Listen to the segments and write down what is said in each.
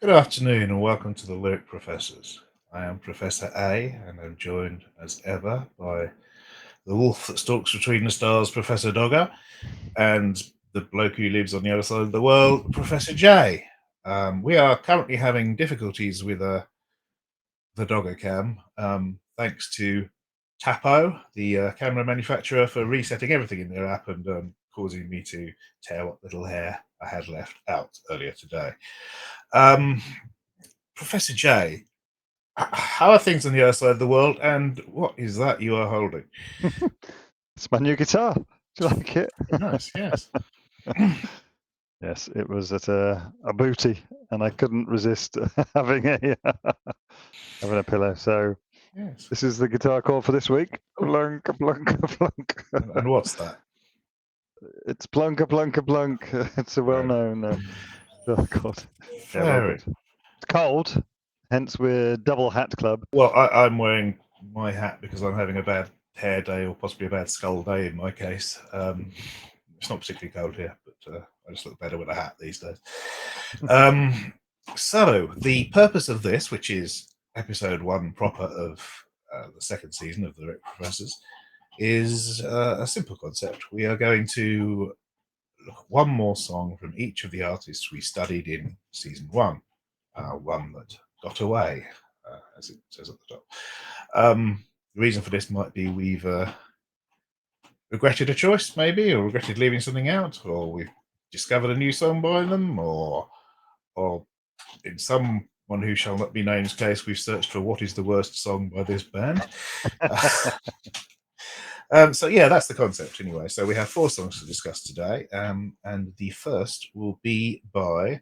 Good afternoon and welcome to the Lyric Professors. I am Professor A and I'm joined as ever by the wolf that stalks between the stars, Professor Dogger, and the bloke who lives on the other side of the world, Professor J. We are currently having difficulties with the Dogger cam, thanks to Tapo, the camera manufacturer, for resetting everything in their app and causing me to tear what little hair I had left out earlier today. Professor J, how are things on the other side of the world, and what is that you are holding? It's my new guitar. Do you like it? Nice, yes. Yes, it was at a booty, and I couldn't resist having a pillow. So Yes. this is the guitar chord for this week. Plunk, plunk, plunk. And what's that? It's plunka, plunka, plunk. It's a well-known chord. Yeah, well good. It's cold, hence we're double hat club. Well, I'm wearing my hat because I'm having a bad hair day, or possibly a bad skull day in my case. It's not particularly cold here, but I just look better with a hat these days. So the purpose of this, which is episode 1 proper of the second season of the Lyric Professors, is a simple concept. We are going to look at one more song from each of the artists we studied in season 1, one that got away, as it says at the top. The reason for this might be we've regretted a choice, maybe, or regretted leaving something out, or we've discovered a new song by them, or in someone who shall not be naved's case, we've searched for what is the worst song by this band. So yeah, that's the concept anyway. So we have 4 songs to discuss today, and the first will be by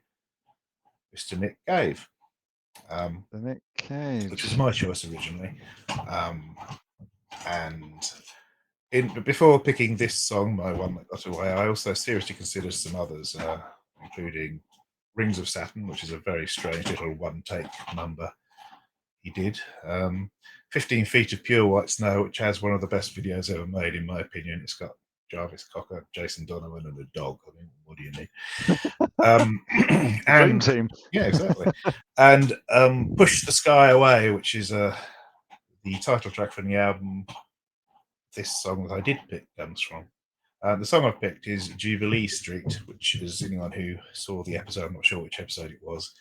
Mr. Nick Cave. Nick Cave, which was my choice originally. And before picking this song, my one that got away, I also seriously considered some others, including Rings of Saturn, which is a very strange little one-take number he did. 15 Feet of Pure White Snow, which has one of the best videos ever made, in my opinion. It's got Jarvis Cocker, Jason Donovan, and a dog. I mean, what do you need? Dream team. Yeah, exactly. And Push the Sky Away, which is the title track from the album this song that I did pick comes from. The song I've picked is Jubilee Street, which is anyone who saw the episode, I'm not sure which episode it was,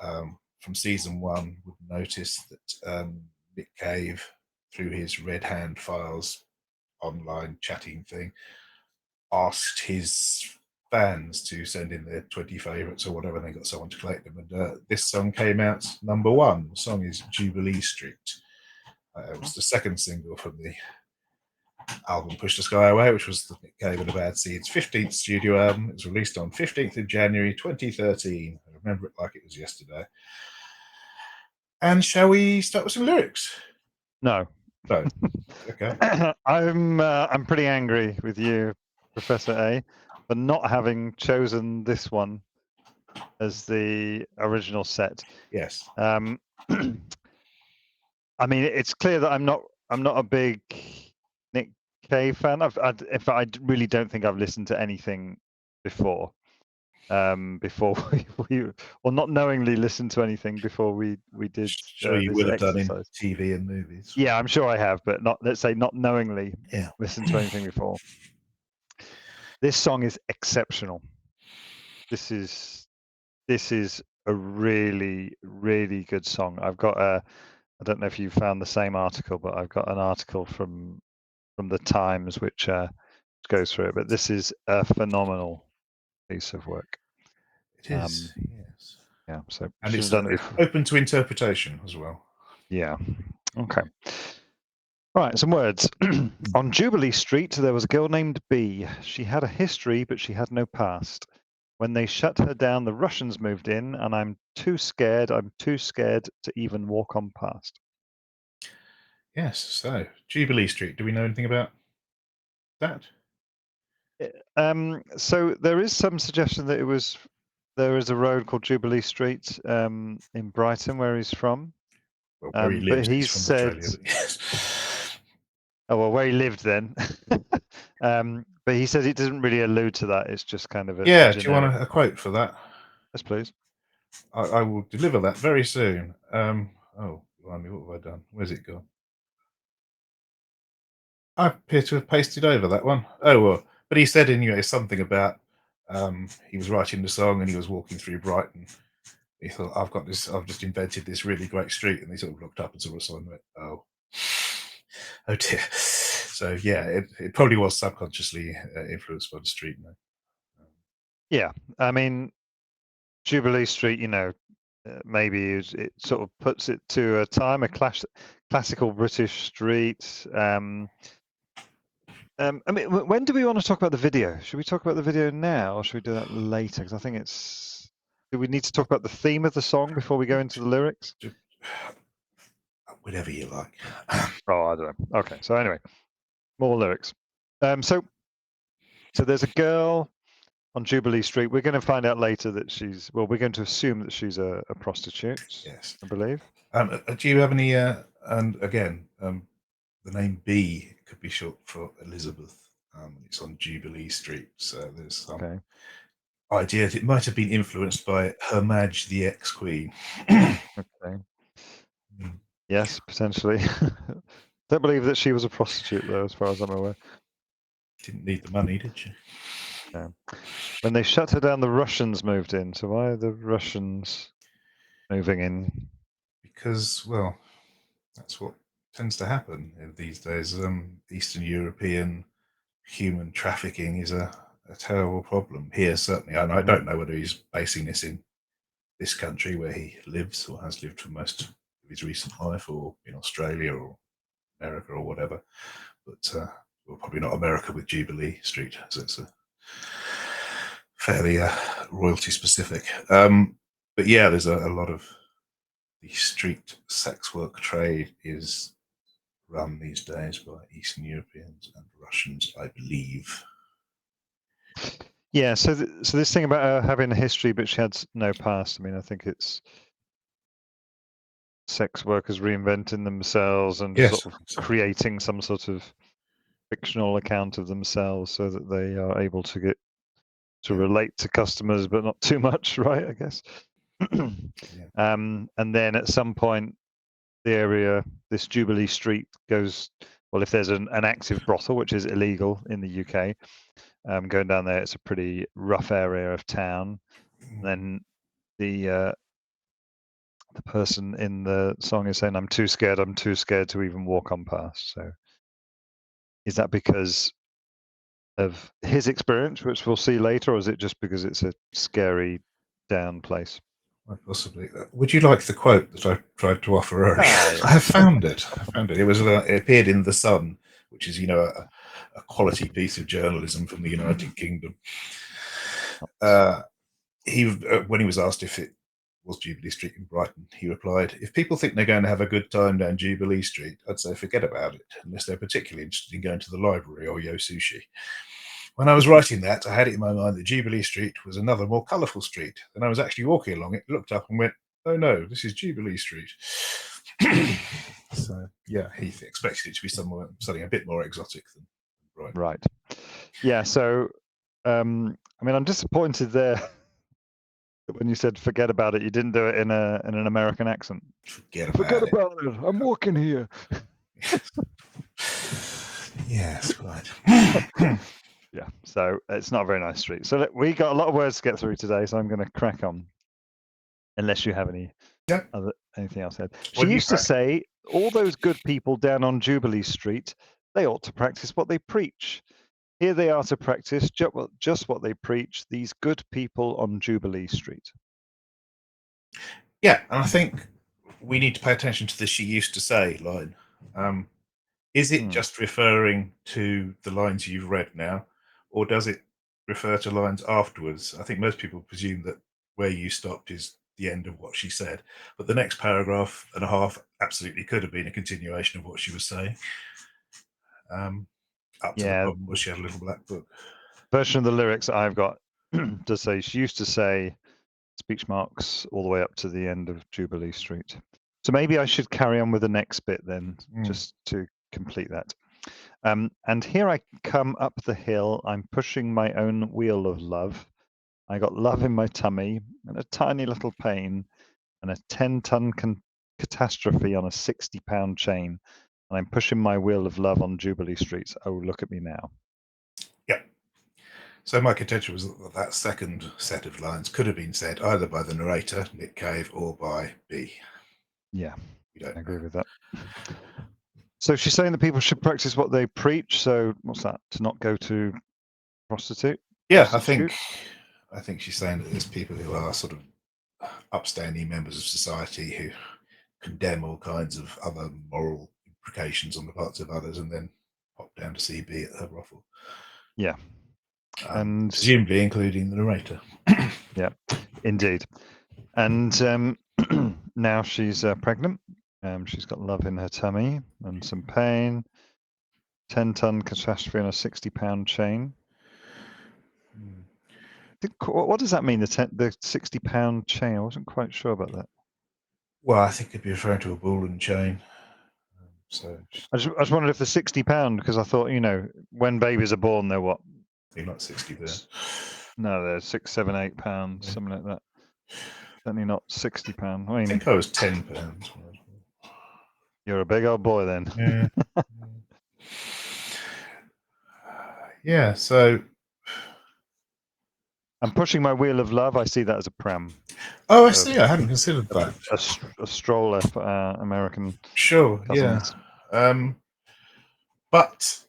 from season 1 would notice that Nick Cave, through his Red Hand Files online chatting thing, asked his fans to send in their 20 favourites or whatever, and they got someone to collect them. And this song came out number 1. The song is Jubilee Street. It was the second single from the album Push the Sky Away, which was the Nick Cave and the Bad Seeds 15th studio album. It was released on 15th of January 2013. I remember it like it was yesterday. And shall we start with some lyrics? No. No. Okay. I'm pretty angry with you, Professor A, for not having chosen this one as the original set. Yes. I mean, it's clear that I'm not a big Nick Cave fan. I really don't think I've listened to anything before. Before we or not knowingly listened to anything before we did. Sure, you would have done in TV and movies. Yeah, I'm sure I have, but not, let's say, not knowingly listened to anything before. This song is exceptional. This is a really, really good song. I've got I don't know if you found the same article, but I've got an article from the Times which goes through it. But this is a phenomenal piece of work. It is, yes. Yeah, so and it's open to interpretation as well. Yeah. Okay. Right, some words. On Jubilee Street, there was a girl named B. She had a history, but she had no past. When they shut her down, the Russians moved in, and I'm too scared to even walk on past. Yes, so Jubilee Street, do we know anything about that? So there is some suggestion that there is a road called Jubilee Street in Brighton, where he's from. Well, where he lives, but he said, oh well, where he lived then. But he says it doesn't really allude to that. It's just kind of a do you want a quote for that? Yes, please. I will deliver that very soon. Oh, blimey, what have I done? Where's it gone? I appear to have pasted over that one. Oh well, but he said anyway something about he was writing the song and he was walking through Brighton. He thought, I've got this. I've just invented this really great street, and he sort of looked up and saw a sign and went, "Oh, oh dear." So yeah, it probably was subconsciously influenced by the street name. Yeah, I mean, Jubilee Street, maybe it sort of puts it to a time, a classical British street. I mean, when do we want to talk about the video? Should we talk about the video now, or should we do that later? Because I think it's. Do we need to talk about the theme of the song before we go into the lyrics? Whatever you like. Oh, I don't know. Okay, so anyway, more lyrics. So there's a girl on Jubilee Street. We're going to find out later that she's. Well, we're going to assume that she's a prostitute. Yes, I believe. Do you have any? And again, the name B could be short for Elizabeth. It's on Jubilee Street, so there's some idea that it might have been influenced by Her Madge the ex-Queen. Okay. Yes, potentially. Don't believe that she was a prostitute, though, as far as I'm aware. Didn't need the money, did she? No. When they shut her down, the Russians moved in. So why are the Russians moving in? Because, well, that's what tends to happen these days. Eastern European human trafficking is a terrible problem here, certainly. And I don't know whether he's basing this in this country where he lives or has lived for most of his recent life, or in Australia or America or whatever. But well, probably not America with Jubilee Street, as it's a fairly royalty specific. But yeah, there's a lot of the street sex work trade is run these days by Eastern Europeans and Russians, I believe. Yeah, so this thing about her having a history but she had no past, I mean, I think it's sex workers reinventing themselves and sort of creating some sort of fictional account of themselves so that they are able to get to relate to customers, but not too much, right? I guess. And then at some point, the area, this Jubilee Street goes. Well, if there's an active brothel, which is illegal in the UK, going down there, it's a pretty rough area of town. And then the person in the song is saying, I'm too scared to even walk on past. So is that because of his experience, which we'll see later, or is it just because it's a scary down place? Possibly. Would you like the quote that I tried to offer earlier? I have found it. It appeared in The Sun, which is, a quality piece of journalism from the United Kingdom. When he was asked if it was Jubilee Street in Brighton, he replied, "If people think they're going to have a good time down Jubilee Street, I'd say forget about it, unless they're particularly interested in going to the library or Yo Sushi." When I was writing that, I had it in my mind that Jubilee Street was another more colourful street. Then I was actually walking along it, looked up and went, "Oh no, this is Jubilee Street." So, yeah, he expected it to be something a bit more exotic than Brighton. Right. Yeah, so, I mean, I'm disappointed there that when you said forget about it, you didn't do it in an American accent. Forget about it. I'm walking here. Yes, right. Yeah, so it's not a very nice street. So we got a lot of words to get through today, so I'm going to crack on. Unless you have anything else said. She used to say, all those good people down on Jubilee Street, they ought to practice what they preach. Here they are to practice just what they preach, these good people on Jubilee Street. Yeah, and I think we need to pay attention to the "she used to say" line. Is it just referring to the lines you've read now, or does it refer to lines afterwards? I think most people presume that where you stopped is the end of what she said, but the next paragraph and a half absolutely could have been a continuation of what she was saying. Up to the problem was she had a little black book. Version of the lyrics I've got does say, she used to say, speech marks all the way up to the end of Jubilee Street. So maybe I should carry on with the next bit then, just to complete that. And here I come up the hill, I'm pushing my own wheel of love. I got love in my tummy and a tiny little pain and a 10-ton catastrophe on a 60-pound chain. And I'm pushing my wheel of love on Jubilee streets. Oh, look at me now. Yeah. So my contention was that second set of lines could have been said either by the narrator, Nick Cave, or by B. Yeah, We don't I agree know. with that. So she's saying that people should practice what they preach. So what's that? To not go to prostitute? Yeah, Prostitute? I think she's saying that there's people who are sort of upstanding members of society who condemn all kinds of other moral implications on the parts of others and then pop down to see B at her brothel. Yeah. And presumably including the narrator. Yeah, indeed. And now she's pregnant. She's got love in her tummy and some pain. 10-ton catastrophe on a 60-pound chain. What does that mean? The 60-pound chain? I wasn't quite sure about that. Well, I think it'd be referring to a ball and chain. So I just wondered if the 60-pound, because I thought, when babies are born, they're what? They're not 60 there. No, they're 6, 7, 8 pounds, something like that. Certainly not 60 pounds. I think I was 10 pounds. You're a big old boy then. Yeah. Yeah, so I'm pushing my wheel of love. I see that as a pram. Oh, I see. I hadn't considered that. A stroller for American. Sure, cousins. yeah. But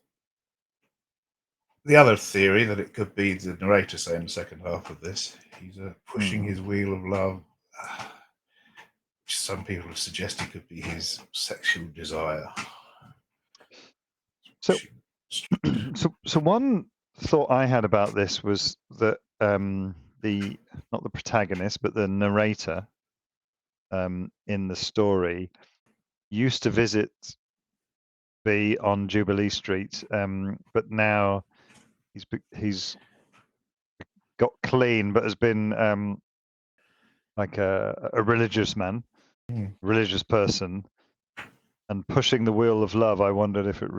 the other theory that it could be the narrator saying the second half of this, he's pushing his wheel of love. Some people have suggested could be his sexual desire. So one thought I had about this was that not the protagonist, but the narrator in the story used to visit B on Jubilee Street, but now he's got clean, but has been like a religious man, religious person, and pushing the wheel of love. I wondered if it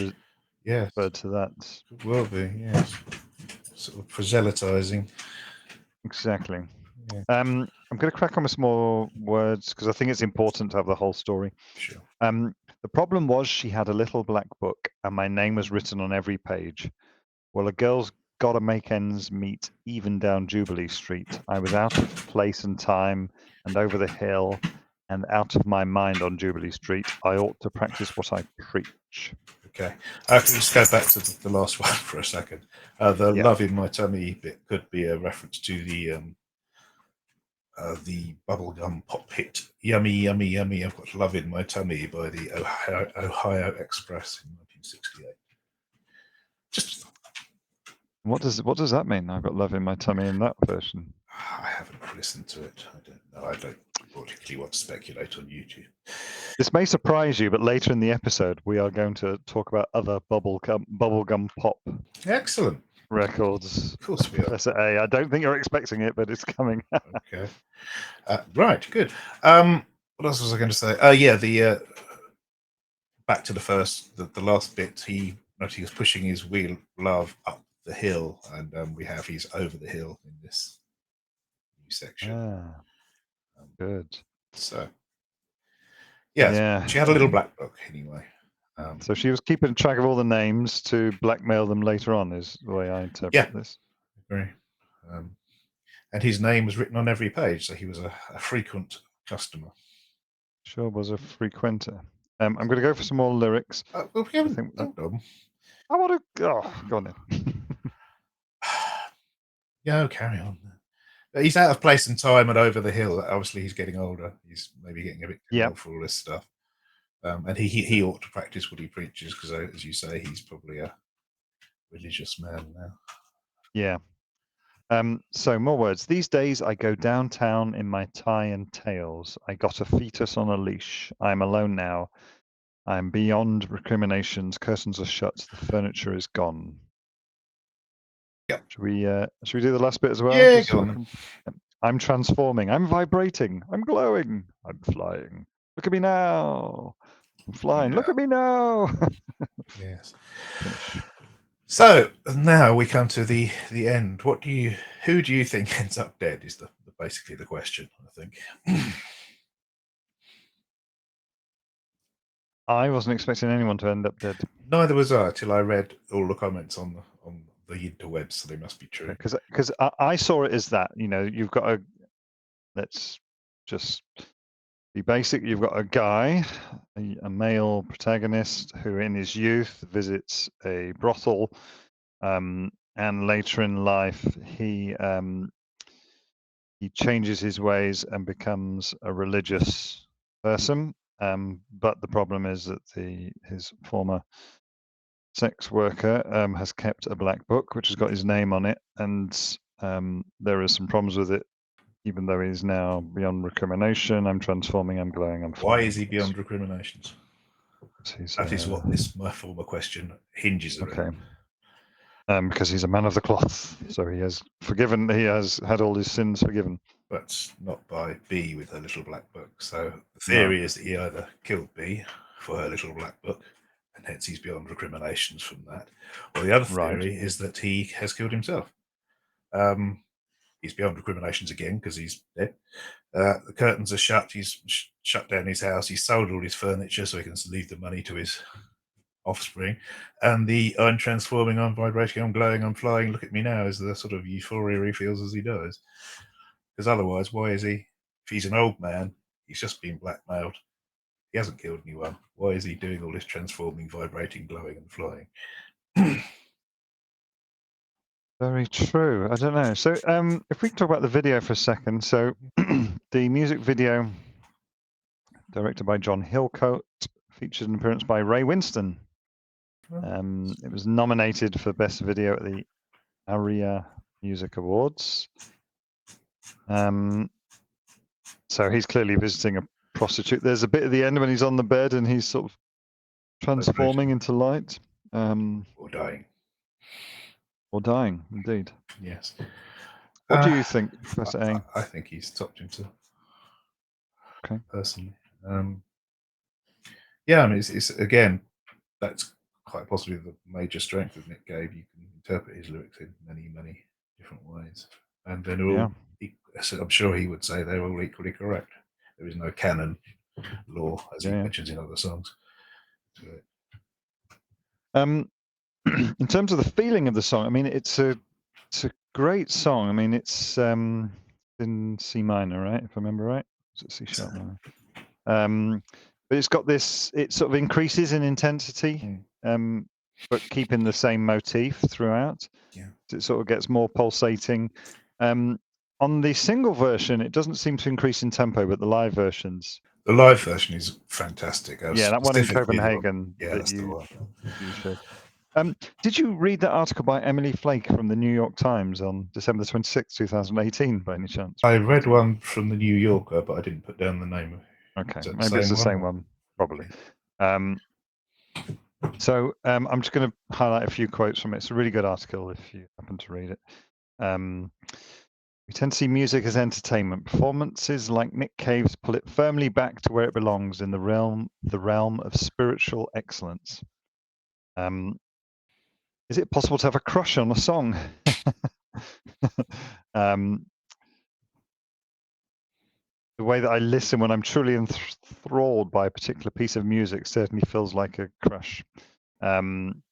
referred to that. Could well be, yes. Sort of proselytizing. Exactly. Yeah. I'm going to crack on with some more words because I think it's important to have the whole story. Sure. The problem was she had a little black book and my name was written on every page. Well, a girl's got to make ends meet even down Jubilee Street. I was out of place and time and over the hill and out of my mind on Jubilee Street. I ought to practice what I preach. Okay. I can just go back to the last one for a second. Love in my tummy bit could be a reference to the bubblegum pop hit Yummy, Yummy, Yummy, I've Got Love in My Tummy by the Ohio Express in 1968. Just what does that mean? I've got love in my tummy in that version. I haven't listened to it. I don't know. I don't particularly want to speculate on YouTube. This may surprise you, but later in the episode, we are going to talk about other bubblegum pop. Excellent. Records. Of course we are. Professor A. I don't think you're expecting it, but it's coming. Okay. Right. Good. What else was I going to say? Back to the last bit. He was pushing his wheel of love up the hill, and he's over the hill in this new section. Good. So, yeah, she had a little black book anyway. So she was keeping track of all the names to blackmail them later on, is the way I interpret this. Agree. And his name was written on every page, so he was a frequent customer. Sure was a frequenter. I'm going to go for some more lyrics. Well, we haven't. I want to. Oh, go on then. Yeah, carry on. He's out of place and time and over the hill. Obviously, he's getting older. He's maybe getting a bit too old for all this stuff. And he ought to practice what he preaches because, as you say, he's probably a religious man now. Yeah. So more words. These days I go downtown in my tie and tails. I got a fetus on a leash. I'm alone now. I'm beyond recriminations. Curtains are shut. The furniture is gone. Yeah. Should we do the last bit as well? Yeah, go on. I'm transforming. I'm vibrating. I'm glowing. I'm flying. Look at me now. I'm flying. Look at me now. Yes. So now we come to the end. Who do you think ends up dead? Is basically the question, I think. I wasn't expecting anyone to end up dead. Neither was I till I read all the comments on the interwebs, so they must be true. Because I saw it as that, you've got let's just be basic. You've got a guy, a male protagonist who in his youth visits a brothel, and later in life he changes his ways and becomes a religious person. But the problem is that his former sex worker has kept a black book which has got his name on it, and there are some problems with it. Even though he's now beyond recrimination, I'm transforming, I'm glowing, I'm flying. Why is he beyond recriminations? That is what my former question hinges around. Okay. Because he's a man of the cloth, so he has forgiven. He has had all his sins forgiven, but not by B with her little black book. So the theory is that he either killed B for her little black book, and hence he's beyond recriminations from that, or the other theory is that he has killed himself. He's beyond recriminations again because he's dead. The curtains are shut. He's shut down his house. He's sold all his furniture so he can leave the money to his offspring. And the I'm transforming, I'm vibrating, I'm glowing, I'm flying, look at me now is the sort of euphoria he feels as he dies. Because otherwise, why is he, if he's an old man, he's just been blackmailed. He hasn't killed anyone. Why is he doing all this transforming, vibrating, glowing, and flying? Very true. I don't know. So if we talk about the video for a second. So the music video, directed by John Hillcoat, featured an appearance by Ray Winston. It was nominated for Best Video at the ARIA Music Awards. So he's clearly visiting a prostitute. There's a bit at the end when he's on the bed and he's sort of transforming into light. Or dying. Or dying, indeed. Yes. What do you think, Professor A? I think he's topped himself. Okay. Personally. Yeah, I mean, it's again, that's quite possibly the major strength of Nick Cave. You can interpret his lyrics in many, many different ways. And they're all, I'm sure he would say they're all equally correct. There is no canon law, as he mentions in other songs. In terms of the feeling of the song, I mean, it's a great song. I mean, it's in C minor, right? If I remember right, is it C sharp minor? But it's got this. It sort of increases in intensity, but keeping the same motif throughout. Yeah. It sort of gets more pulsating. On the single version, it doesn't seem to increase in tempo, but the live versions. The live version is fantastic. Yeah, that one in Copenhagen. Yeah, that's the one. You showed. Did you read that article by Emily Flake from the New York Times on December 26, 2018, by any chance? I read one from the New Yorker, but I didn't put down the name. Okay, maybe it's the same one, probably. So I'm just going to highlight a few quotes from it. It's a really good article if you happen to read it. We tend to see music as entertainment. Performances like Nick Cave's pull it firmly back to where it belongs in the realm of spiritual excellence. Is it possible to have a crush on a song? The way that I listen when I'm truly enthralled by a particular piece of music certainly feels like a crush. I want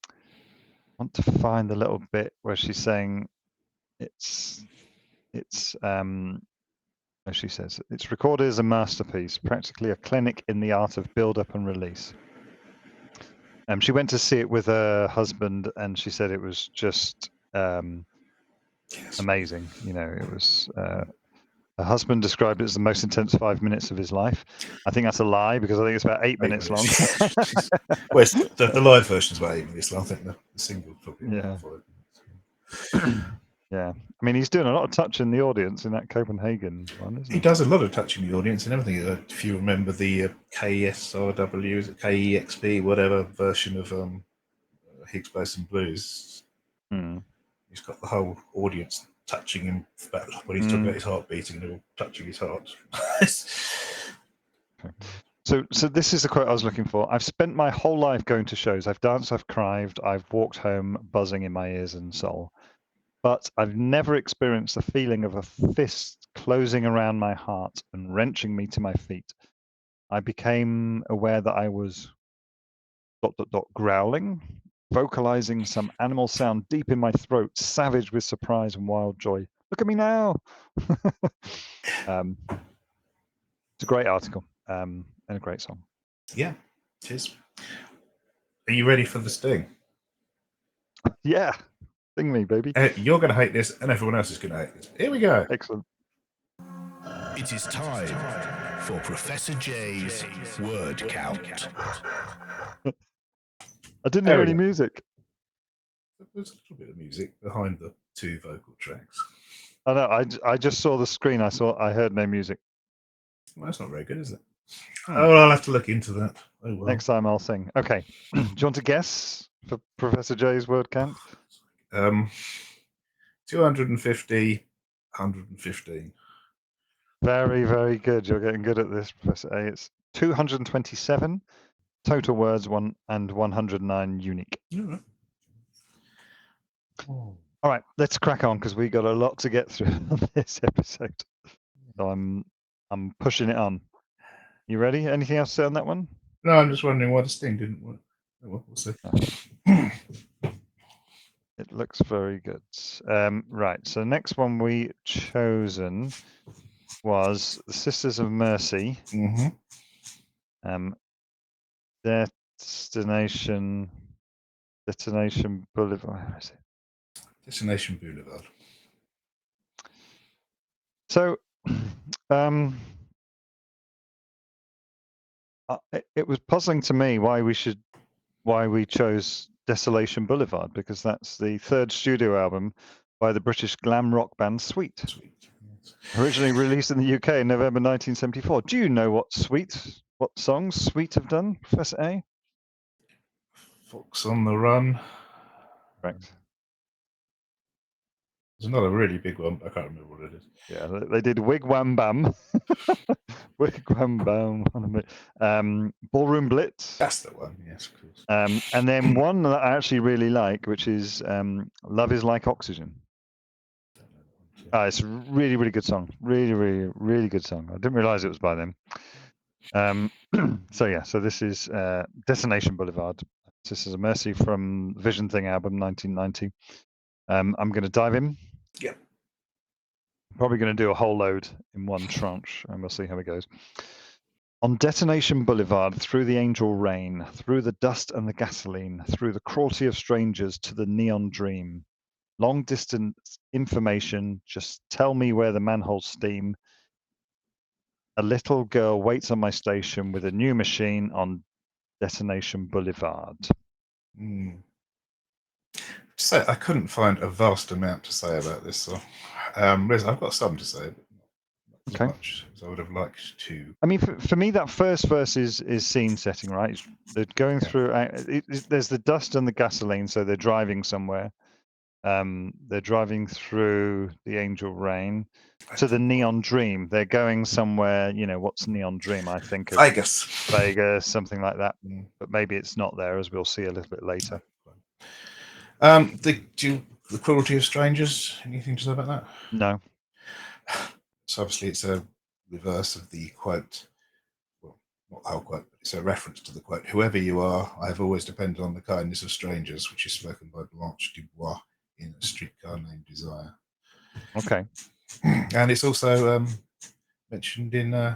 to find the little bit where she's saying it's as she says, it's recorded as a masterpiece, practically a clinic in the art of build-up and release. She went to see it with her husband, and she said it was just amazing. You know, it was. Her husband described it as the most intense 5 minutes of his life. I think that's a lie because I think it's about 8 minutes long. Well, the live version is about 8 minutes long. I think the single probably. Yeah. Yeah. I mean, he's doing a lot of touching the audience in that Copenhagen one, isn't he? He does a lot of touching the audience and everything. If you remember the KSRW, is it KEXP, whatever version of Higgs Boson Blues, he's got the whole audience touching him when he's talking about his heart beating and all touching his heart. So this is the quote I was looking for. I've spent my whole life going to shows. I've danced, I've cried, I've walked home buzzing in my ears and soul. But I've never experienced the feeling of a fist closing around my heart and wrenching me to my feet. I became aware that I was ... growling, vocalizing some animal sound deep in my throat, savage with surprise and wild joy. Look at me now. It's a great article and a great song. Yeah, it is. Are you ready for the sting? Yeah, sting me, baby. You're going to hate this, and everyone else is going to hate this. Here we go. Excellent. It is time for Professor J's word count. I didn't hear any music. There's a little bit of music behind the 2 vocal tracks. I know. I just saw the screen. I heard no music. Well, that's not very good, is it? Oh, well, I'll have to look into that. Oh, well. Next time I'll sing. Okay. Do you want to guess for Professor J's word count? 250, 115. Very, very good. You're getting good at this, Professor A. It's 227 total words, 109 unique. All right, let's crack on because we got a lot to get through on this episode. So I'm pushing it on. You ready? Anything else to say on that one? No, I'm just wondering why the sting didn't work. Oh, well, we'll see. It looks very good. Right, so the next one we chosen was the Sisters of Mercy. Mm-hmm. Detonation Boulevard. Where is it? Detonation Boulevard. So, it was puzzling to me why we chose Desolation Boulevard, because that's the 3rd studio album by the British glam rock band Sweet. Yes. Originally released in the UK in November 1974. Do you know what songs Sweet have done, Professor A? Fox on the Run. Correct. There's another really big one. I can't remember what it is. Yeah, they did Wigwam Bam. Wigwam Bam. Ballroom Blitz. That's the one, yes, of course. And then one that I actually really like, which is Love is Like Oxygen. It's a really, really good song. Really, really, really good song. I didn't realise it was by them. So this is Detonation Boulevard. This is a Mercy from Vision Thing album, 1990. I'm going to dive in. Yep. Probably going to do a whole load in one tranche, and we'll see how it goes. On Detonation Boulevard, through the angel rain, through the dust and the gasoline, through the cruelty of strangers to the neon dream. Long distance information, just tell me where the manholes steam. A little girl waits on my station with a new machine on Detonation Boulevard. So I couldn't find a vast amount to say about this song. I've got some to say, but not as much as I would have liked to. I mean, for me, that first verse is scene setting, right? They're going through. There's the dust and the gasoline, so they're driving somewhere. They're driving through the angel rain to the neon dream. They're going somewhere. You know, what's neon dream? I think of Vegas, something like that. But maybe it's not there, as we'll see a little bit later. The cruelty of strangers. Anything to say about that? No. So obviously it's a reverse of the quote. Well, not the whole quote, but it's a reference to the quote. Whoever you are, I have always depended on the kindness of strangers, which is spoken by Blanche Dubois in A Streetcar Named Desire. Okay. And it's also mentioned in,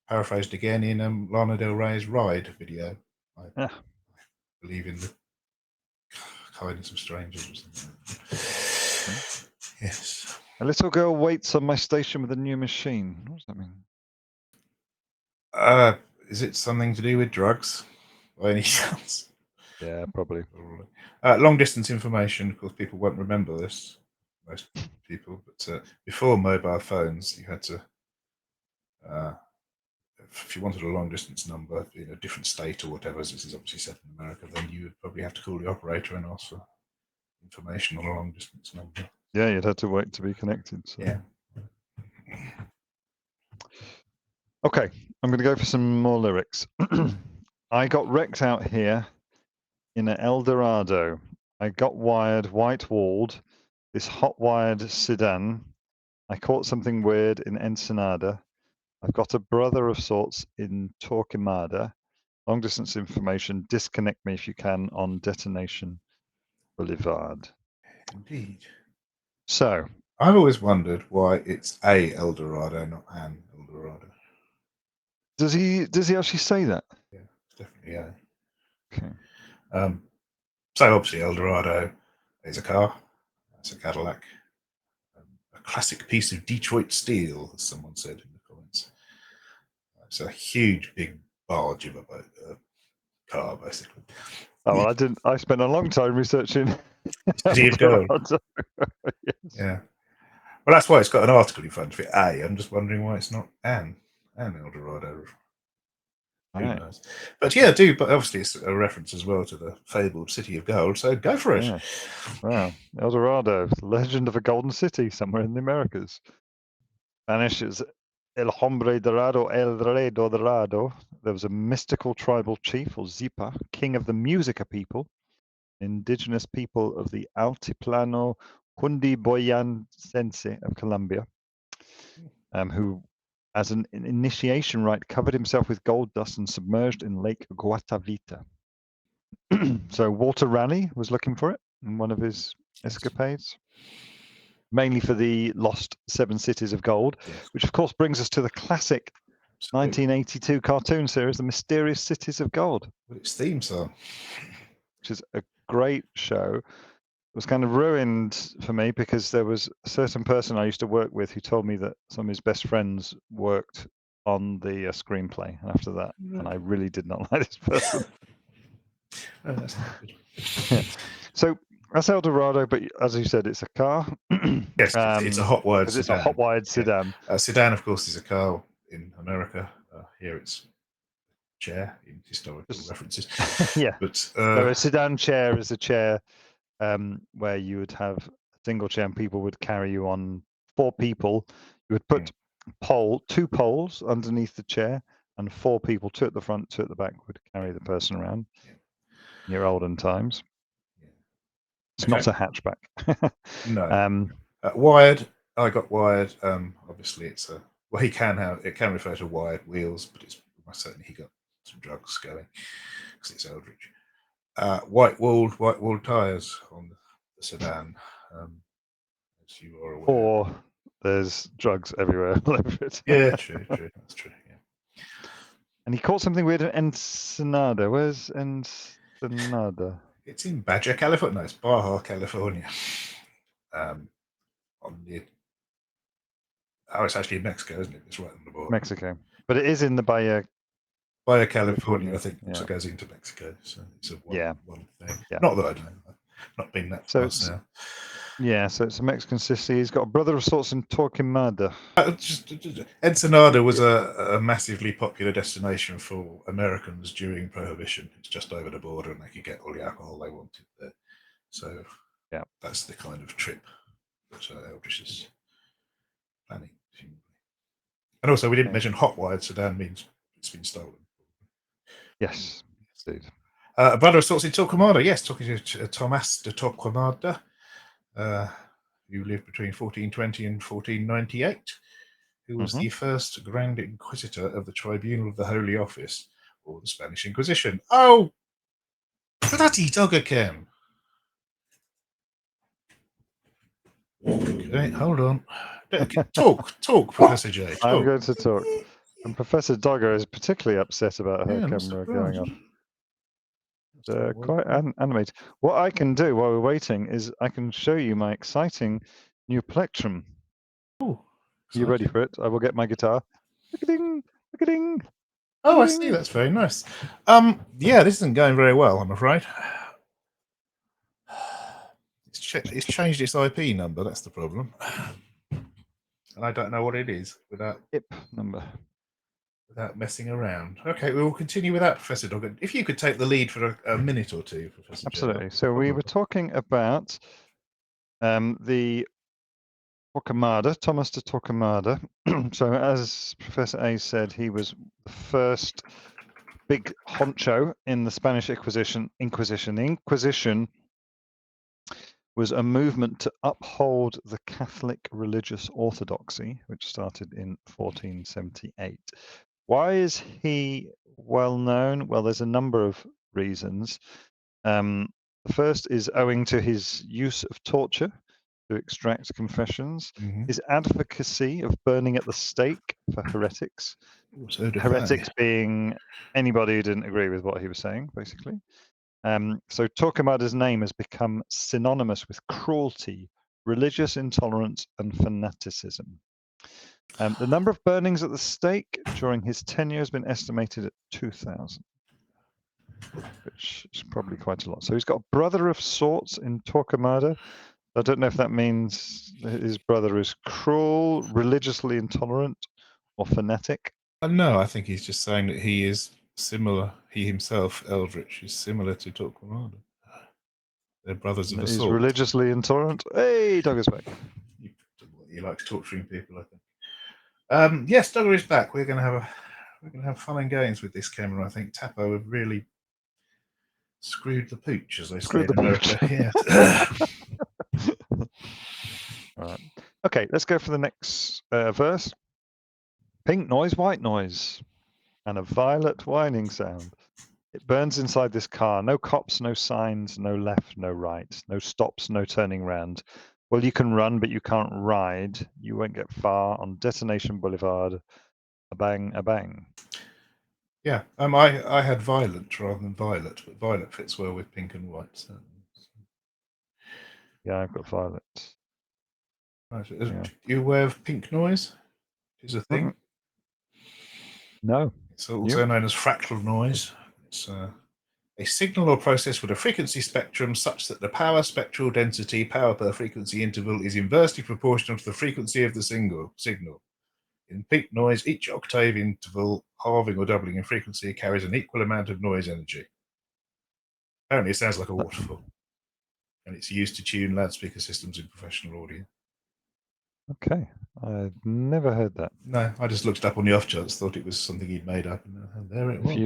paraphrased again in Lana Del Rey's Ride video. I believe in the kindness of strangers or something. Yes. A little girl waits on my station with a new machine. What does that mean? Is it something to do with drugs by any chance? Yeah, probably. Long distance information. Of course, people won't remember this. Most people, but before mobile phones, you had to, if you wanted a long distance number in a different state or whatever, as this is obviously set in America, then you would probably have to call the operator and ask for information on a long distance number. Yeah, you'd have to wait to be connected. So. Yeah. Okay, I'm going to go for some more lyrics. I got wrecked out here in an El Dorado. I got wired, white-walled, this hot-wired sedan. I caught something weird in Ensenada. I've got a brother of sorts in Torquemada. Long-distance information, disconnect me if you can on Detonation Boulevard. Indeed. So, I've always wondered why it's a El Dorado, not an El Dorado. does he actually say that? Yeah, it's definitely a. Okay. So obviously El Dorado is a car. It's a Cadillac. A classic piece of Detroit steel, as someone said in the comments. It's a huge, big barge of a car, basically. Oh, well, I didn't. I spent a long time researching City of Gold. Yes. Yeah. Well, that's why it's got an article in front of it. I'm just wondering why it's not an El Dorado. Who Right. knows? But yeah, but obviously it's a reference as well to the fabled City of Gold, so go for it. Yeah. Wow. El Dorado, legend of a golden city somewhere in the Americas. Spanish is El Hombre Dorado, El Rey Dorado. There was a mystical tribal chief, or Zipa, king of the Musica people, indigenous people of the Altiplano Cundiboyancense of Colombia, who, as an initiation rite, covered himself with gold dust and submerged in Lake Guatavita. So Walter Raleigh was looking for it in one of his escapades, mainly for the lost 7 cities of gold, which of course brings us to the classic 1982 cartoon series, The Mysterious Cities of Gold. With its theme song. Which is a great show. It was kind of ruined for me because there was a certain person I used to work with who told me that some of his best friends worked on the screenplay after that, and I really did not like this person. Oh, that's not good. Yeah. So that's El Dorado, but as you said, it's a car. Yes, it's a hot wired sedan. It's a hot wired sedan. A sedan, of course, is a car in America. Here it's chair in historical references. Yeah. But so a sedan chair is a chair where you would have a single chair and people would carry you on 4 people. You would put 2 poles underneath the chair, and 4 people, 2 at the front, 2 at the back, would carry the person around. In your olden times. It's not a hatchback. No. Wired. I got wired. Obviously, it's a. Well, it can refer to wired wheels, but it's almost certainly he got some drugs going because it's Eldridge. White-walled tires on the sedan, as you are aware. Or there's drugs everywhere all over it. Yeah, true. That's true. Yeah. And he caught something weird in Ensenada. Where's Ensenada? It's in Badger, California. No, it's Baja, California. It's actually in Mexico, isn't it? It's right on the border. Mexico, but it is in the Baja California, I think. Also goes into Mexico, so it's one thing. Yeah. Not that I know. I've not been that close now. Yeah, so it's a Mexican city. He's got a brother of sorts in Torquemada. Ensenada was a massively popular destination for Americans during Prohibition. It's just over the border, and they could get all the alcohol they wanted there. So that's the kind of trip that Eldridge is planning. And also, we didn't mention hot wired sedan means it's been stolen. Yes, indeed. A brother of sorts in Torquemada. Yes, talking to Thomas de Torquemada, who lived between 1420 and 1498, who was the first Grand Inquisitor of the Tribunal of the Holy Office, or the Spanish Inquisition. Oh, bloody doggier. Okay, hold on. Talk, Professor J. Talk. I'm going to talk. And Professor Dogger is particularly upset about her camera going off. Quite animated. What I can do while we're waiting is I can show you my exciting new plectrum. Oh, you ready for it? I will get my guitar. Look-a-ding, look-a-ding. Oh, I see. That's very nice. Yeah, this isn't going very well, I'm afraid. It's changed its IP number. That's the problem, and I don't know what it is without IP number. Without messing around. Okay, we will continue with that, Professor Dogger. If you could take the lead for a minute or two, Professor. Absolutely. So we were talking about the Torquemada, Thomas de Torquemada. So, as Professor A said, he was the first big honcho in the Spanish Inquisition. The Inquisition was a movement to uphold the Catholic religious orthodoxy, which started in 1478. Why is he well known? Well, there's a number of reasons. The first is owing to his use of torture to extract confessions, his advocacy of burning at the stake for heretics. Heretics being anybody who didn't agree with what he was saying, basically. So Torquemada's name has become synonymous with cruelty, religious intolerance, and fanaticism. The number of burnings at the stake during his tenure has been estimated at 2,000, which is probably quite a lot. So he's got a brother of sorts in Torquemada. I don't know if that means his brother is cruel, religiously intolerant, or fanatic. No, I think he's just saying that he is similar. He himself, Eldritch, is similar to Torquemada. They're brothers of the He's sort. religiously intolerant. Hey, Doug is back. He likes torturing people, I think. Yes, Dogger is back. We're gonna have fun and games with this camera. I think Tapo have really screwed the pooch, as they say in America. Yeah. All right. Okay, let's go for the next verse. Pink noise, white noise, and a violet whining sound. It burns inside this car. No cops, no signs, no left, no right, no stops, no turning round. Well, you can run, but you can't ride. You won't get far on Detonation Boulevard. A bang, a bang. Yeah, I had violent rather than violet, but violet fits well with pink and white. So. Yeah, I've got violet. Right. Yeah. You aware of pink noise? Is a thing. No. It's also known as fractal noise. It's a signal or process with a frequency spectrum such that the power spectral density, power per frequency interval, is inversely proportional to the frequency of the signal. In pink noise, each octave interval, halving or doubling in frequency, carries an equal amount of noise energy. Apparently, it sounds like a waterfall, and it's used to tune loudspeaker systems in professional audio. Okay, I've never heard that. No, I just looked it up on the off chance, thought it was something he'd made up, and there it was. Have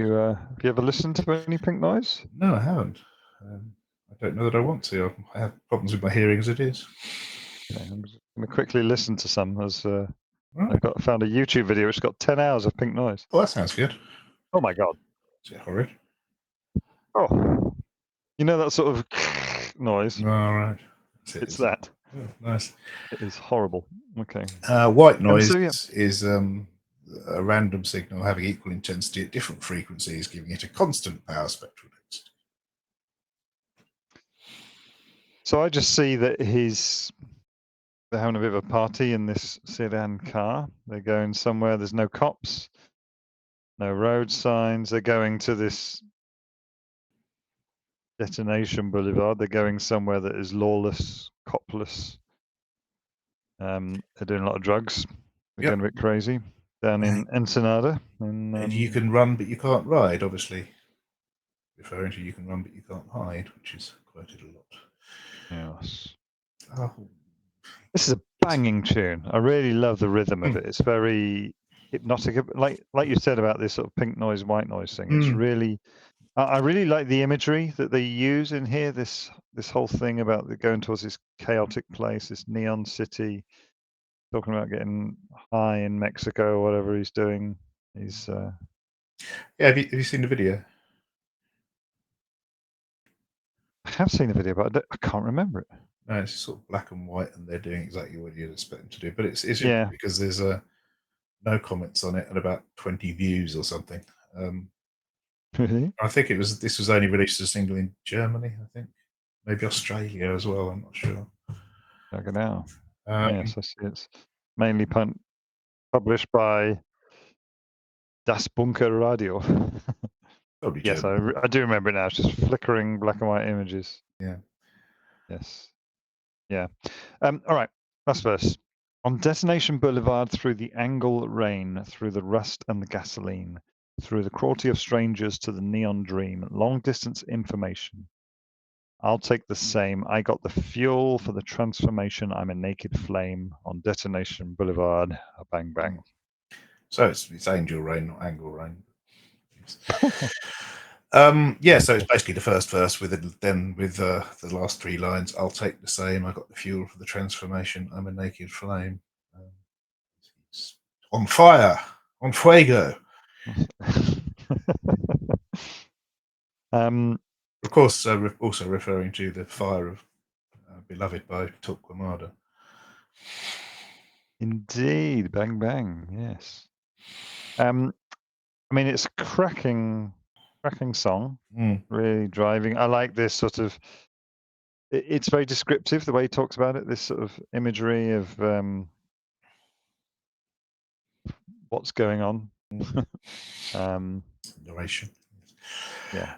you ever listened to any pink noise? No, I haven't. I don't know that I want to. I have problems with my hearing as it is. Okay, I'm just going to quickly listen to some as I found a YouTube video which got 10 hours of pink noise. Oh, that sounds good. Oh my god. Is it horrid? Oh, you know that sort of noise? All right. It's that. Oh, nice. It is horrible. Okay. White noise is a random signal having equal intensity at different frequencies, giving it a constant power spectral density. So I just see that they're having a bit of a party in this sedan car. They're going somewhere. There's no cops, no road signs. They're going to this Detonation Boulevard. They're going somewhere that is lawless, copless. They're doing a lot of drugs. They're going a bit crazy down in Ensenada. And you can run, but you can't ride, obviously. Referring to you can run, but you can't hide, which is quoted a lot. Yes. Oh. This is a banging tune. I really love the rhythm of it. It's very hypnotic. Like you said about this sort of pink noise, white noise thing. It's really... I really like the imagery that they use in here. This whole thing about going towards this chaotic place, this neon city, talking about getting high in Mexico or whatever he's doing. He's yeah. Have you seen the video? I have seen the video, but I can't remember it. No, it's sort of black and white, and they're doing exactly what you'd expect them to do. But it's because there's no comments on it and about 20 views or something. Really? I think this was only released as a single in Germany, I think. Maybe Australia as well, I'm not sure. Check it out. Yes, I see it's mainly published by Das Bunker Radio. Yes, I do remember it now. It's just flickering black and white images. Yeah. Yes. Yeah. All right, last verse. On Detonation Boulevard, through the angle rain, through the rust and the gasoline, through the cruelty of strangers to the neon dream, long distance information. I'll take the same. I got the fuel for the transformation. I'm a naked flame on Detonation, Boulevard, a bang bang. So it's Angel Rain, not Angle Rain. So it's basically the first verse with the last three lines. I'll take the same. I got the fuel for the transformation. I'm a naked flame. It's on fire, on fuego. Of course, also referring to the fire of Beloved by Torquemada. Indeed, bang bang, yes. I mean, it's a cracking song. Really driving. I like this sort of. It's very descriptive the way he talks about it. This sort of imagery of what's going on. Narration. Yeah.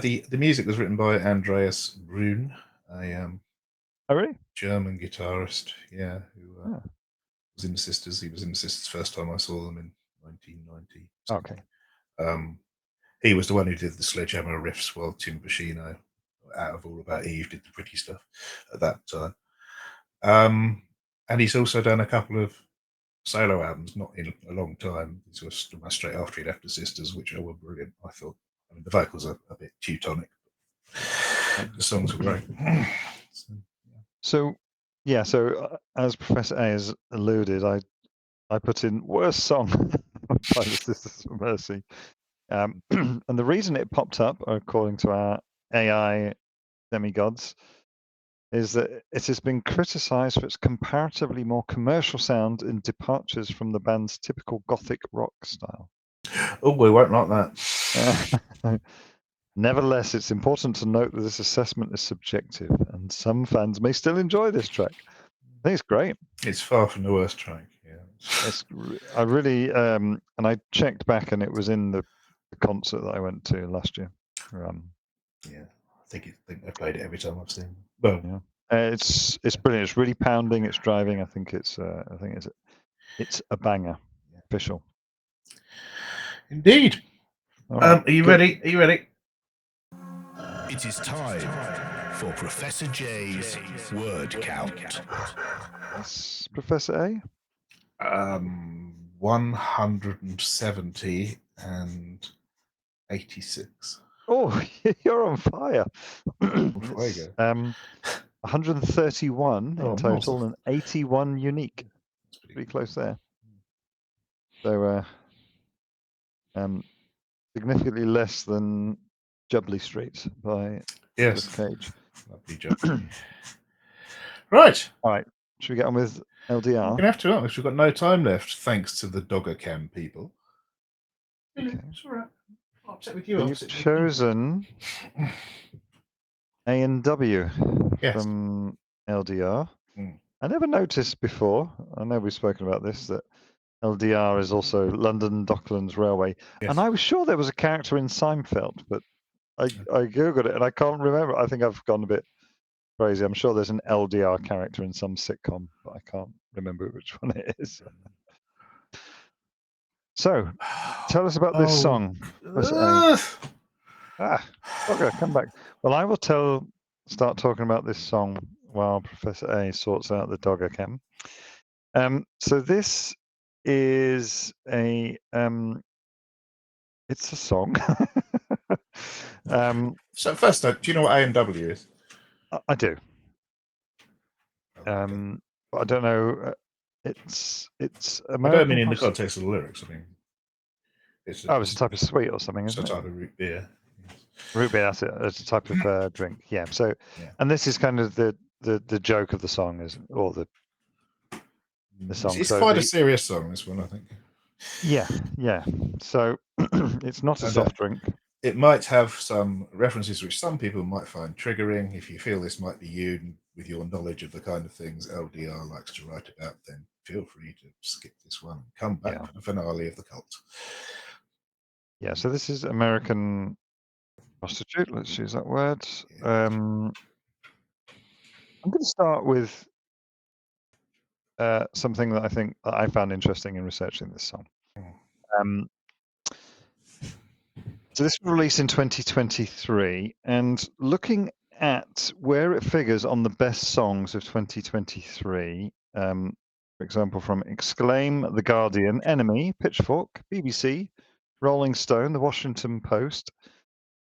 The music was written by Andreas Brun, a really? German guitarist. Yeah, who was in the Sisters. He was in the Sisters first time I saw them in 1990. Okay. He was the one who did the Sledgehammer riffs, while Tim Pacino, out of All About Eve, did the pretty stuff at that time. And he's also done a couple of solo albums, not in a long time. This was straight after he left the Sisters, which were brilliant, I thought. I mean, the vocals are a bit Teutonic. The songs were great. So as Professor A has alluded, I put in worst song by the Sisters of Mercy. And the reason it popped up, according to our AI demigods, is that it has been criticized for its comparatively more commercial sound and departures from the band's typical gothic rock style. Oh, we won't like that. Nevertheless, it's important to note that this assessment is subjective, and some fans may still enjoy this track. I think it's great. It's far from the worst track. Yeah, I really and I checked back, and it was in the concert that I went to last year. Yeah, I think they played it every time I've seen them. Well, yeah, it's brilliant. It's really pounding. It's driving. I think it's a banger. Yeah. Official. Indeed. Right, are you ready? Are you ready? It is time for Professor J's word count. Yes, Professor A. 170 and 86. Oh, you're on fire. 131 in total and 81 unique. Pretty close there. So significantly less than Jubilee Street by Nicolas Cage. Right. All right. Should we get on with LDR? We're going to have to, because we've got no time left, thanks to the Dogger Cam people. Okay. It's all right. I'll upset with you. You've chosen A and W from LDR. I never noticed before, I know we've spoken about this, that LDR is also London Docklands Railway. Yes. And I was sure there was a character in Seinfeld, but I Googled it and I can't remember. I think I've gone a bit crazy. I'm sure there's an LDR character in some sitcom, but I can't remember which one it is. So, tell us about this song. Okay, come back. Well, I will start talking about this song while Professor A sorts out the Dogger Cam. So this is it's a song. So first, do you know what A and W is? I do. But I don't know. It's American. I don't mean in the context of the lyrics. I mean, it's a type of sweet or something. Isn't it? It's a type of root beer. Root beer. That's it. It's a type of drink. Yeah. So, and this is kind of the joke of the song, or the song. It's quite a serious song. This one, I think. Yeah. So it's not a soft drink. It might have some references which some people might find triggering. If you feel this might be you, with your knowledge of the kind of things LDR likes to write about, then feel free to skip this one and come back for the finale of the cult. Yeah, so this is American Prostitute. Let's use that word. I'm going to start with something that I think that I found interesting in researching this song. So this was released in 2023, and looking at where it figures on the best songs of 2023, for example, from Exclaim, The Guardian, Enemy, Pitchfork, BBC, Rolling Stone, The Washington Post,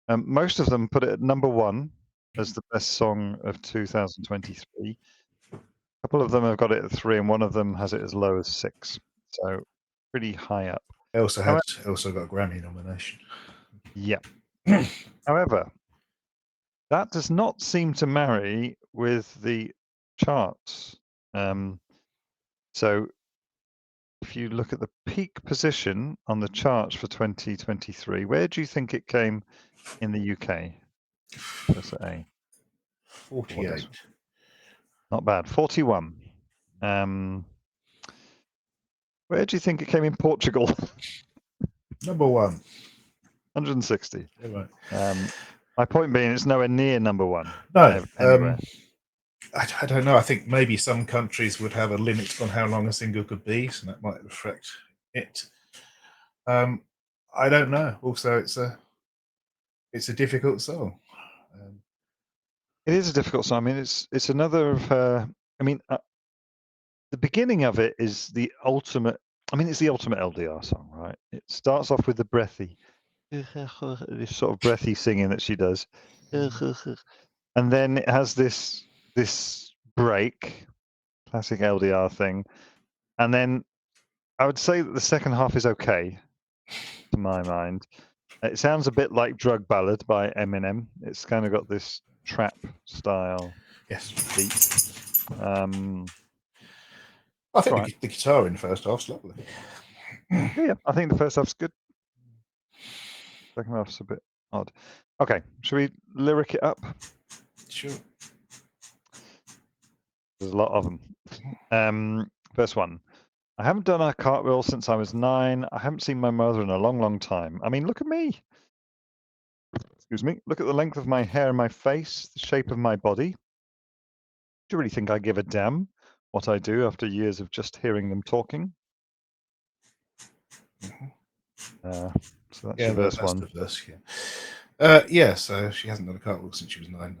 most of them put it at number 1 as the best song of 2023. A couple of them have got it at 3, and one of them has it as low as 6. So pretty high up. It also got a Grammy nomination. Yeah. However, that does not seem to marry with the charts. So if you look at the peak position on the charts for 2023, where do you think it came in the UK? That's A. 48. Not bad. 41. Where do you think it came in Portugal? Number 1. 160. Yeah, right. My point being, it's nowhere near number 1. No. Anywhere. I don't know. I think maybe some countries would have a limit on how long a single could be, so that might affect it. I don't know. Also, it's a difficult song. It is a difficult song. I mean, it's another of her. I mean, the beginning of it is the ultimate. I mean, it's the ultimate LDR song, right? It starts off with the breathy, this sort of breathy singing that she does, and then it has this break, classic LDR thing, and then I would say that the second half is okay, to my mind. It sounds a bit like Drug Ballad by Eminem. It's kind of got this trap style beat. I think the guitar in the first half's lovely. Yeah, I think the first half's good. Second half's a bit odd. Okay, should we lyric it up? Sure. There's a lot of them. First one. I haven't done a cartwheel since I was 9. I haven't seen my mother in a long, long time. I mean, look at me. Excuse me. Look at the length of my hair and my face, the shape of my body. Do you really think I give a damn what I do after years of just hearing them talking? So that's your verse one. The verse, yeah. So she hasn't done a cartwheel since she was 9.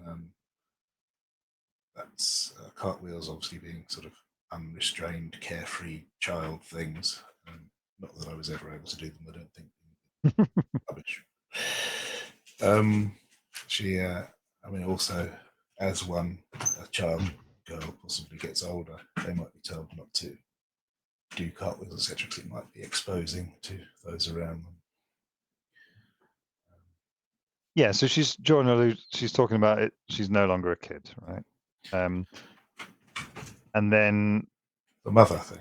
That's cartwheels obviously being sort of unrestrained, carefree child things. Not that I was ever able to do them, I don't think. Rubbish. She, I mean, also, as a child girl possibly gets older, they might be told not to do cartwheels, etc., because it might be exposing to those around them. Yeah, so she's talking about it. She's no longer a kid, right? And then the mother thing.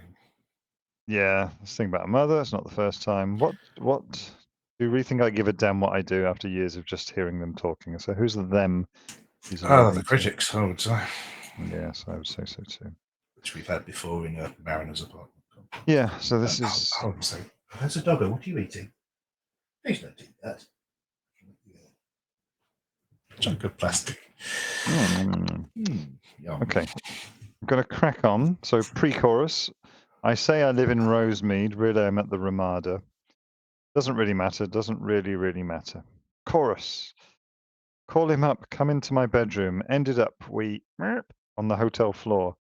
Yeah, this thing about a mother. It's not the first time. What do you really think I give a damn what I do after years of just hearing them talking? So who's the them? The critics, I would say. Yes, I would say so too. Which we've had before in a Mariner's apartment. Yeah, so this is. Hold on a second. There's a doggo. What are you eating? Please don't eat that. Chunk of plastic. Okay, I'm going to crack on. So pre-chorus. I say I live in Rosemead, really I'm at the Ramada. Doesn't really matter, doesn't really matter. Chorus. Call him up, come into my bedroom. Ended up on the hotel floor.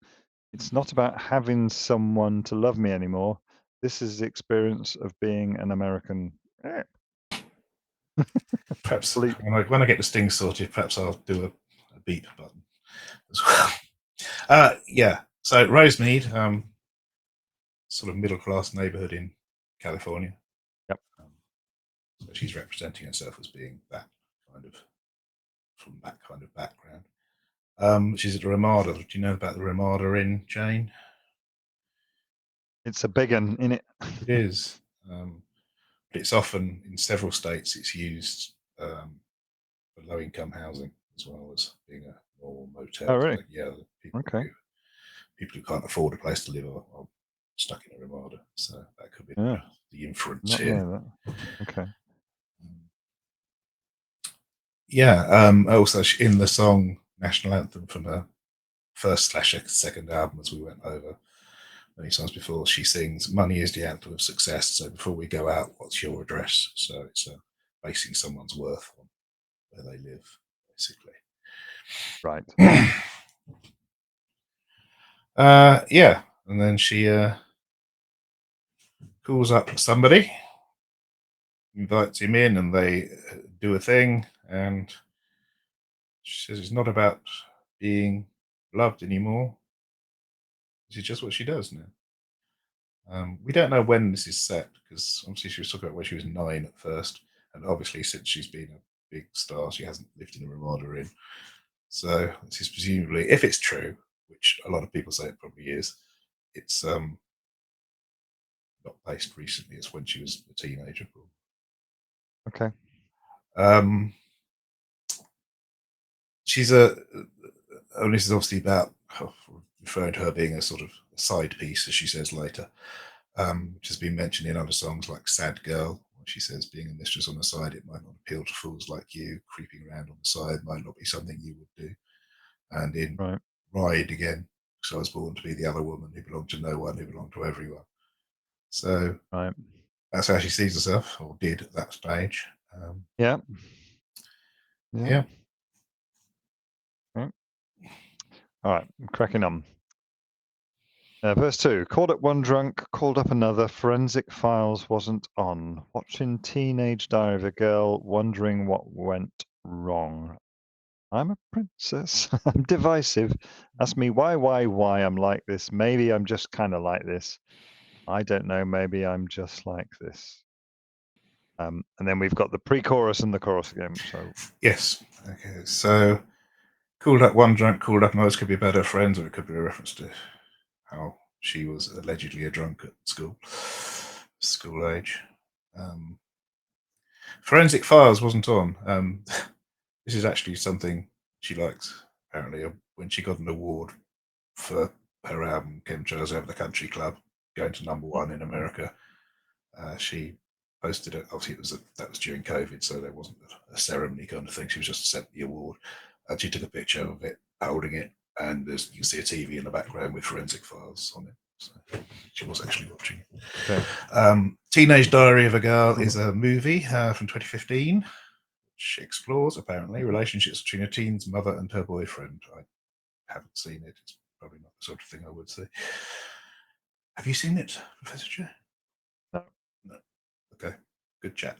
It's not about having someone to love me anymore. This is the experience of being an American. Perhaps when I get the sting sorted, perhaps I'll do a beep button as well. Yeah, so Rosemead, sort of middle-class neighborhood in California. Yep. So she's representing herself as being that kind of, from that kind of background. She's at the Ramada. Do you know about the Ramada Inn, Jane? It's a big one, isn't it? It is. It's often, in several states, it's used for low-income housing as well as being a normal motel. Oh, really? Yeah. People who can't afford a place to live are stuck in a Ramada. So that could be the inference here. Okay. Yeah. Also, in the song National Anthem from her first/second album, as we went over many times before, she sings, "Money is the anthem of success. So before we go out, what's your address?" So it's basing someone's worth on where they live, basically. Right. Yeah, and then she calls up somebody, invites him in, and they do a thing, and she says it's not about being loved anymore. This is just what she does now. We don't know when this is set, because obviously she was talking about when she was 9 at first, and obviously since she's been a big star, she hasn't lived in a Ramada Inn. So this is presumably, if it's true, which a lot of people say it probably is, it's not based recently. It's when she was a teenager. Okay. She's a. And this is obviously about referring to her being a sort of side piece, as she says later, which has been mentioned in other songs like "Sad Girl." She says, "Being a mistress on the side, it might not appeal to fools like you. Creeping around on the side might not be something you would do." And in Ride again, because I was born to be the other woman who belonged to no one, who belonged to everyone. So that's how she sees herself, or did at that stage. Yeah. Yeah. All right, I'm cracking on. Verse 2, called up one drunk, called up another, forensic files wasn't on. Watching teenage diary of a girl, wondering what went wrong. I'm a princess. I'm divisive. Ask me why I'm like this. Maybe I'm just kind of like this. I don't know. Maybe I'm just like this. And then we've got the pre-chorus and the chorus again. So yes. Okay. So called up one drunk, called up another. This could be about her friends, or it could be a reference to how she was allegedly a drunk at school age. Forensic Files wasn't on. This is actually something she likes, apparently. When she got an award for her album Chemtrails Over the Country Club, going to #1 in America, she posted it. Obviously, that was during COVID, so there wasn't a ceremony kind of thing. She was just sent the award, and she took a picture of it, holding it, and you can see a TV in the background with Forensic Files on it. So she was actually watching it. Okay. Teenage Diary of a Girl is a movie from 2015, which explores, apparently, relationships between a teen's mother and her boyfriend. I haven't seen it. It's probably not the sort of thing I would say. Have you seen it, Professor J? No. Okay, good chat.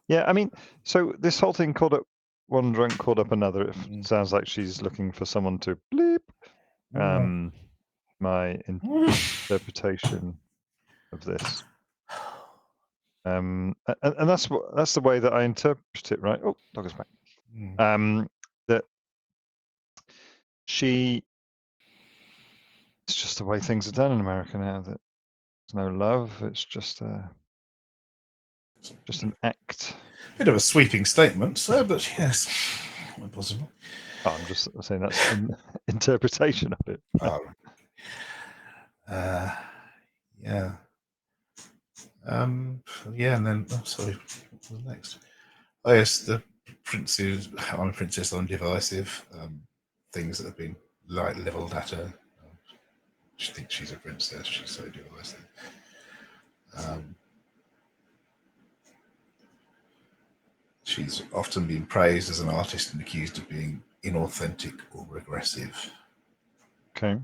Yeah, I mean, so this whole thing called up one drunk, called up another. It sounds like she's looking for someone to bleep. My interpretation of this, and that's the way that I interpret it, right? Oh, dog is back. That it's just the way things are done in America now. That there's no love. It's just an act. Bit of a sweeping statement, sir, but yes, quite possible. Oh, I'm just saying that's an interpretation of it. Yeah. Yeah, and then sorry, what was next? Oh yes, the princes. I'm a princess. I'm divisive. Things that have been leveled at her. She thinks she's a princess. She's so divisive. She's often been praised as an artist and accused of being inauthentic or regressive. Okay.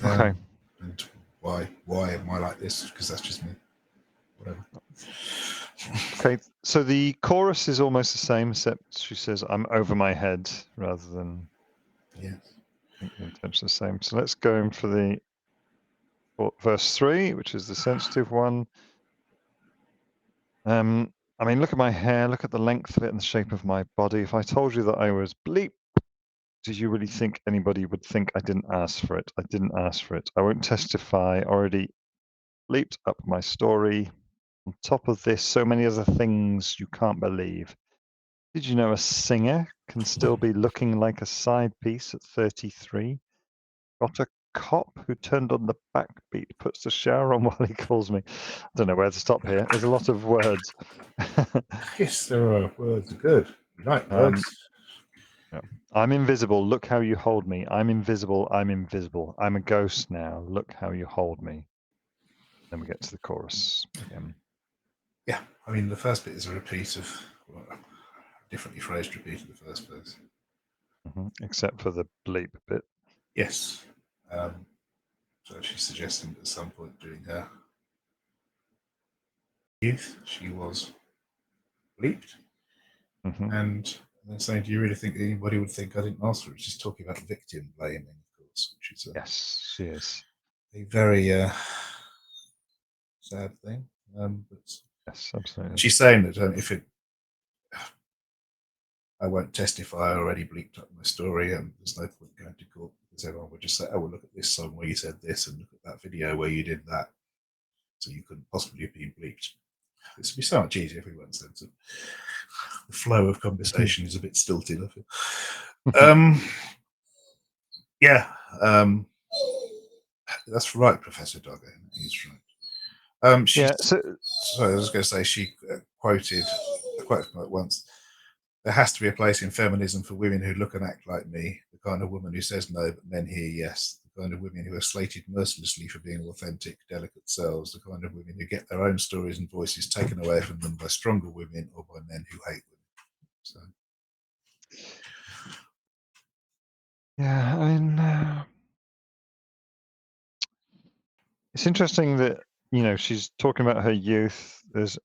Okay. And why am I like this? Because that's just me. Whatever. Okay, so the chorus is almost the same, except she says, "I'm over my head," rather than. Yes. I think the intention is the same. So let's go in for the verse 3, which is the sensitive one. I mean, look at my hair, look at the length of it and the shape of my body. If I told you that I was bleep, did you really think anybody would think I didn't ask for it? I didn't ask for it. I won't testify. Already bleeped up my story. On top of this, so many other things you can't believe. Did you know a singer can still be looking like a side piece at 33? Got a cop who turned on the backbeat, puts the shower on while he calls me. I don't know where to stop here. There's a lot of words. Yes, there are words. Good. Right, words. Yeah. I'm invisible. Look how you hold me. I'm invisible. I'm invisible. I'm a ghost now. Look how you hold me. Then we get to the chorus again. Yeah, I mean, the first bit is a repeat of, well, a differently phrased repeat of the first verse. Except for the bleep bit. Yes. So she's suggesting that at some point during her youth, she was bleeped. And then saying, do you really think anybody would think I didn't ask for it? She's talking about victim blaming, of course, which is Yes, she is. a very sad thing. But yes, absolutely. she's saying that if it, I won't testify, I already bleeped up my story, and there's no point going to court because everyone would just say, oh, well, look at this song where you said this, and look at that video where you did that. So you couldn't possibly have been bleeped. This would be so much easier if we weren't censored. The flow of conversation is a bit stilted, I feel. Yeah, that's right, Professor Dogger. He's right. Yeah. So I was going to say she quoted a quote from it once. There has to be a place in feminism for women who look and act like me, the kind of woman who says no but men hear yes, the kind of women who are slated mercilessly for being authentic, delicate selves, the kind of women who get their own stories and voices taken away from them by stronger women or by men who hate women. So. Yeah, I mean, it's interesting that she's talking about her youth. There's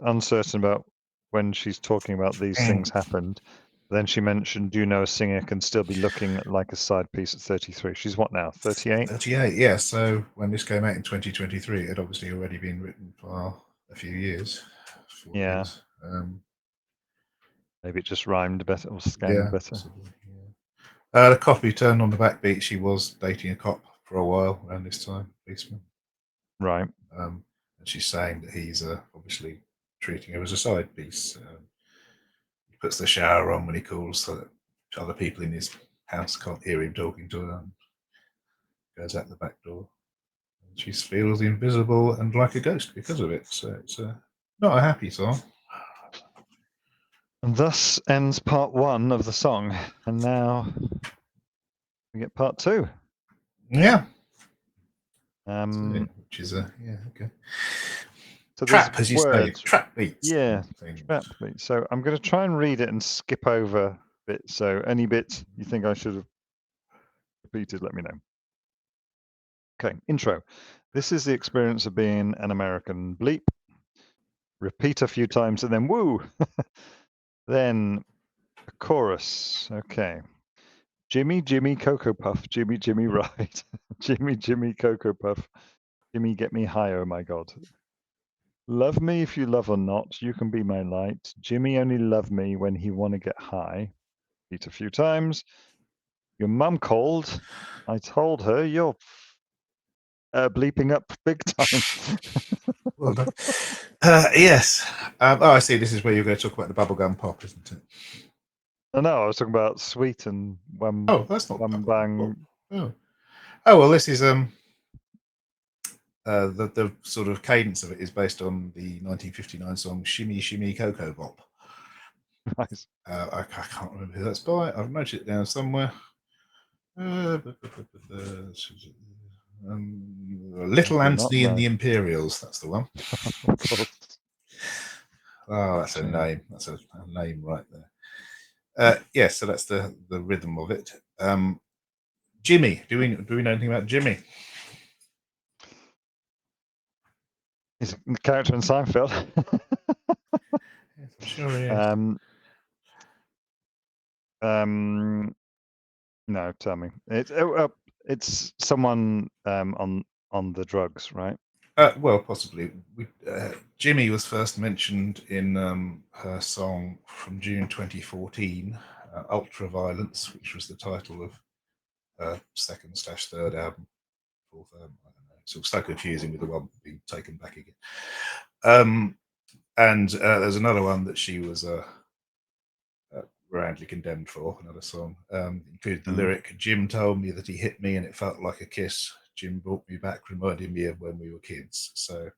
uncertain about when she's talking about these things happened. Then she mentioned, do you know a singer can still be looking like a side piece at 33? She's what now, 38? 38, yeah. So when this came out in 2023, it had obviously already been written for a few years. 4 years. Maybe it just rhymed better or scanned better. Possibly, yeah. The copy turned on the backbeat. She was dating a cop for a while around this time, policeman. Right. And she's saying that he's obviously treating her as a side piece. He puts the shower on when he calls so that other people in his house can't hear him talking to her. And goes out the back door. And she feels invisible and like a ghost because of it. So it's not a happy song. And thus ends part 1 of the song. And now we get part 2. Yeah. Which is okay. So trap, as you say, trap beats. Yeah, trap beats. So I'm going to try and read it and skip over bits. So any bit you think I should have repeated, let me know. Okay, intro. This is the experience of being an American bleep. Repeat a few times and then woo. Then a chorus. Okay. Jimmy, Jimmy, Cocoa Puff, Jimmy, Jimmy, ride. Jimmy, Jimmy, Cocoa Puff. Jimmy, get me high, oh my God. Love me if you love or not, you can be my light. Jimmy only loved me when he want to get high. Repeat a few times. Your mum called. I told her you're bleeping up big time. Well done. Yes. I see. This is where you're going to talk about the bubblegum pop, isn't it? No, I was talking about Sweet and Wham. Oh, that's not Wham Bang. Oh, well, this is the sort of cadence of it is based on the 1959 song "Shimmy Shimmy Cocoa Bop." Nice. I can't remember who that's by. I've noted it down somewhere. Little Anthony and the Imperials. That's the one. Of course. Oh, that's a name. That's a name right there. Yes, so that's the rhythm of it. Jimmy. Do we know anything about Jimmy? He's a character in Seinfeld. Yes, I'm sure he is. No, tell me. It's someone on the drugs, right? Well, possibly. Jimmy was first mentioned in her song from June 2014, "Ultraviolence," which was the title of her second/third album. Fourth album, I don't know. It's so confusing with the one being taken back again. And there's another one that she was roundly condemned for, another song. Included the lyric, "Jim told me that he hit me and it felt like a kiss. Jim brought me back, reminding me of when we were kids." So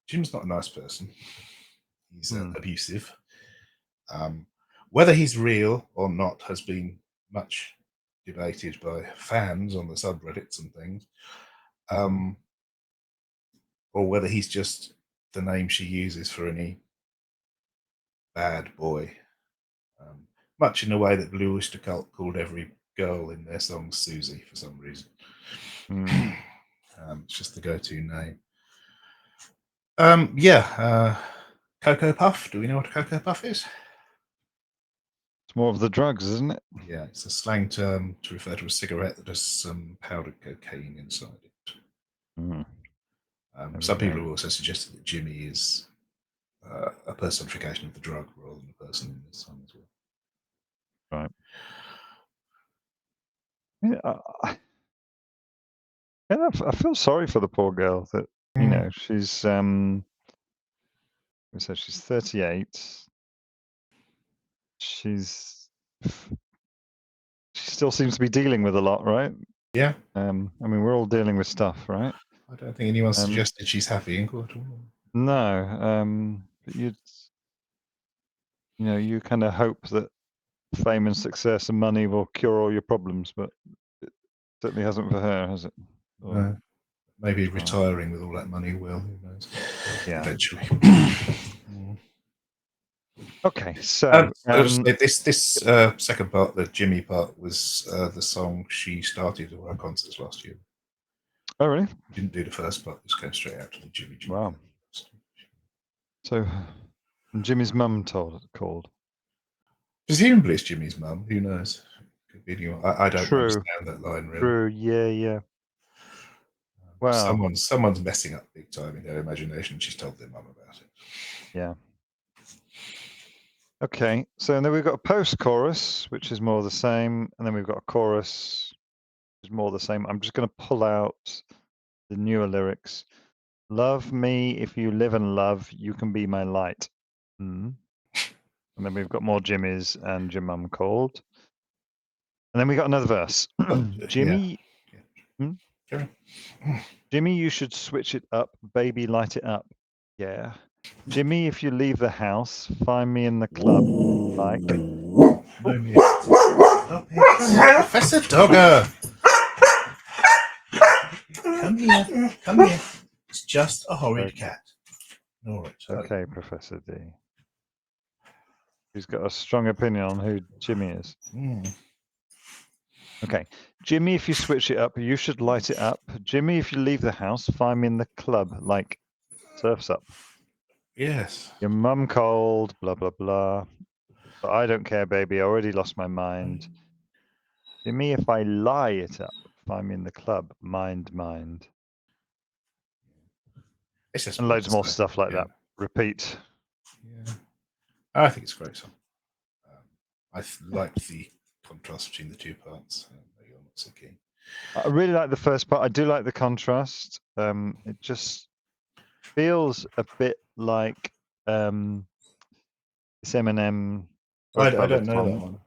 Jim's not a nice person. He's abusive. Whether he's real or not has been much debated by fans on the subreddits and things. Or whether he's just the name she uses for any bad boy, much in the way that Blue Oyster Cult called every girl in their song Susie for some reason. It's just the go-to name. Cocoa Puff. Do we know what a Cocoa Puff is? It's more of the drugs, isn't it? Yeah, it's a slang term to refer to a cigarette that has some powdered cocaine inside it. Some people have also suggested that Jimmy is a personification of the drug rather than a person in this song as well. Right. Yeah, I feel sorry for the poor girl that you know she's so she's 38. She still seems to be dealing with a lot, right? Yeah. I mean, we're all dealing with stuff, right? I don't think anyone suggested she's happy in court. No, but you kind of hope that fame and success and money will cure all your problems, but it certainly hasn't for her, has it? No. Maybe retiring with all that money will, who knows? Yeah. Eventually. Okay, so this second part, the Jimmy part, was the song she started at our concerts last year. Oh, really? Didn't do the first part, just came straight out to the Jimmy. Wow. So Jimmy's mum called. Presumably it's Jimmy's mum, who knows? Could be anyone. I don't understand that line really. True, yeah. Wow. Someone's messing up big time in their imagination. She's told their mum about it. Yeah. Okay, so then we've got a post-chorus, which is more the same, and then we've got a chorus, which is more the same. I'm just going to pull out the newer lyrics. Love me if you live and love, you can be my light. And then we've got more Jimmys and Your Mum Called. And then we got another verse. Jimmy, Jimmy, you should switch it up. Baby, light it up. Yeah. Jimmy, if you leave the house, find me in the club. Like. Professor Dogger! Come here. It's just a horrid cat. All right. Okay, Professor D. He's got a strong opinion on who Jimmy is. Okay. Jimmy, if you switch it up, you should light it up. Jimmy, if you leave the house, find me in the club. Like, surf's up. Yes. Your mum called, blah, blah, blah. But I don't care, baby. I already lost my mind. Jimmy, if I lie it up, find me in the club. Mind. It's just and loads more stuff like that. Repeat. Yeah. I think it's a great song. I like the contrast between the two parts. You're not so keen. I really like the first part. I do like the contrast. It just feels a bit like this Eminem. I don't know that one.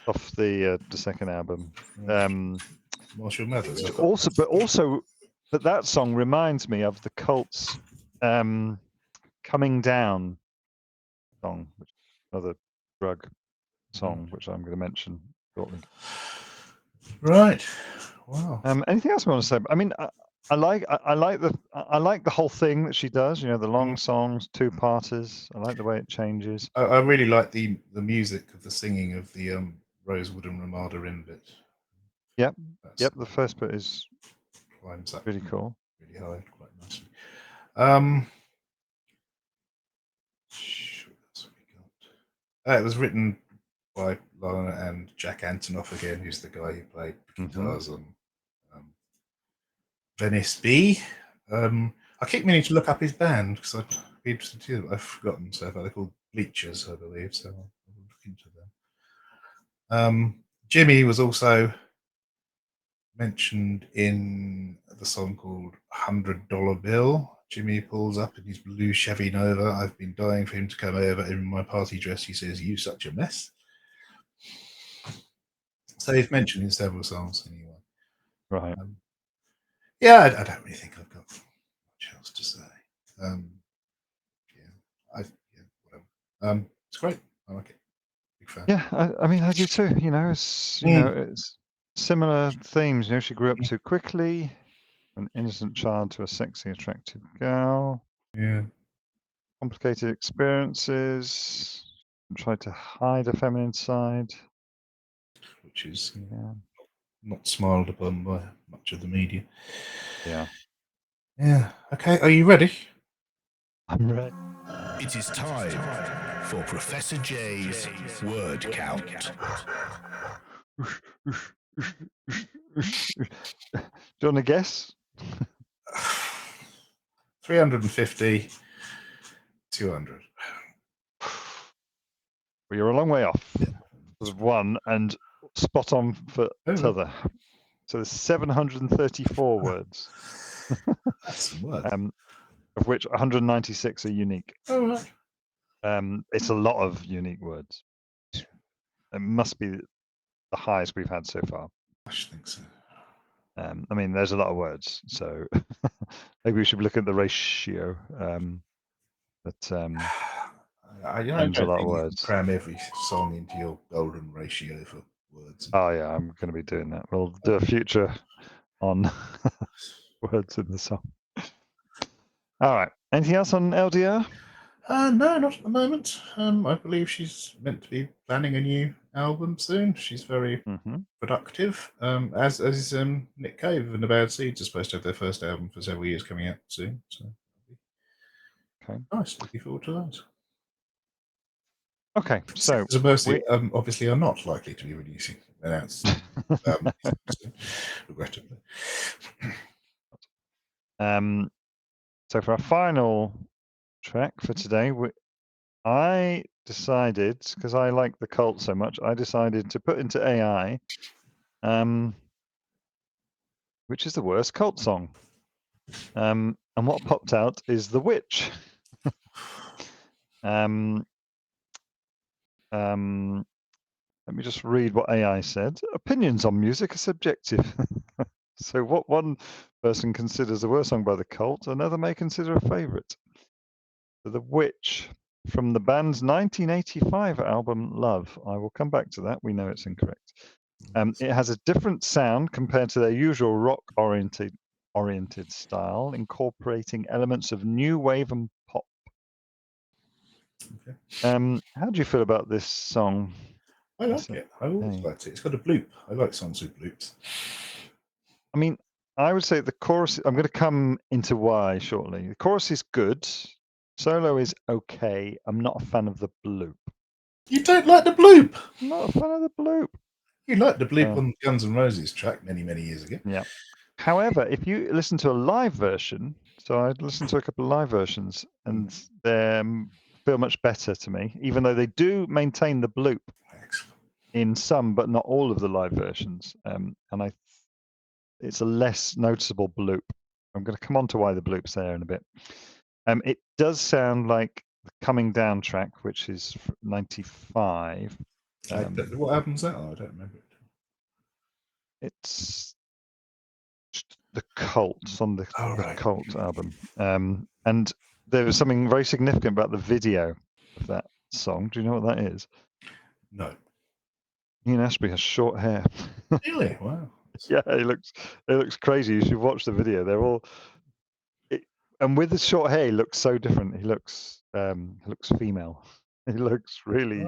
Off the second album. Marshall Mathers. But that song reminds me of the Cults' "Coming Down" song, which is another drug song, which I'm going to mention shortly. Right. Wow. Anything else I want to say? I mean, I like the whole thing that she does. You know, the long songs, two-parters. I like the way it changes. I really like the music of the singing of the Rosewood and Ramada Inn bit. Yep. The first bit is climbs up really cool. Really high, quite nicely. It was written by Lana and Jack Antonoff again, who's the guy who played guitars on Venice B. I keep meaning to look up his band because I'd be interested too. I've forgotten so far. They're called Bleachers, I believe, so I'll look into them. Jimmy was also mentioned in the song called $100 Bill. Jimmy pulls up in his blue Chevy Nova. I've been dying for him to come over in my party dress. He says, "You such a mess." So he's mentioned in several songs anyway. Right. Yeah, I don't really think I've got much else to say. Whatever. It's great. I like it. Big fan. Yeah, I mean, I do too. You know, it's similar themes. You know, she grew up too quickly, an innocent child to a sexy, attractive girl. Yeah. Complicated experiences. Try to hide a feminine side. Which is Yeah. not smiled upon by much of the media. Yeah. Yeah. Okay, are you ready? I'm ready. It is time for Professor J's word count. Do you want to guess? 350, 200. Well, you're a long way off. There's one and spot on for t'other. So there's 734 words. That's some work. Of which 196 are unique. Oh, right. It's a lot of unique words. It must be the highest we've had so far. I should think so. I mean, there's a lot of words, so maybe we should look at the ratio. But I M's a don't lot of think you can words. cram every song into your golden ratio for words. Oh yeah, I'm going to be doing that. We'll do a future on words in the song. All right. Anything else on LDR? No, not at the moment. I believe she's meant to be planning a new album soon. She's very productive. As is Nick Cave and the Bad Seeds are supposed to have their first album for several years coming out soon. So, okay, nice. Looking forward to that. Okay, so Sisters of Mercy obviously are not likely to be releasing announced. Regrettably. So for our final track for today, I decided, because I like the Cult so much, I decided to put into AI, which is the worst Cult song. And what popped out is The Witch. Let me just read what AI said. Opinions on music are subjective. So what one person considers the worst song by the Cult, another may consider a favourite. So The Witch, from the band's 1985 album Love. I will come back to that. We know it's incorrect. It has a different sound compared to their usual rock-oriented style, incorporating elements of new wave and pop. Okay. How do you feel about this song? I like it. I always liked it. It's got a bloop. I like songs with bloops. I mean, I would say the chorus, I'm going to come into why shortly. The chorus is good. Solo is okay. I'm not a fan of the bloop. You don't like the bloop? I'm not a fan of the bloop. You liked the bloop on Guns N' Roses track many, many years ago. Yeah. However, if you listen to a live version, so I'd listened to a couple of live versions, and they feel much better to me, even though they do maintain the bloop in some, but not all of the live versions. And it's a less noticeable bloop. I'm going to come on to why the bloop's there in a bit. It does sound like the Coming Down track, which is 95. What album's that? Oh, I don't remember it. It's the Cult on the Cult album. And there was something very significant about the video of that song. Do you know what that is? No. Ian Ashby has short hair. Really? Wow. Yeah, it looks crazy. You should watch the video. They're all, and with the short hair, he looks so different. He looks female. He looks really,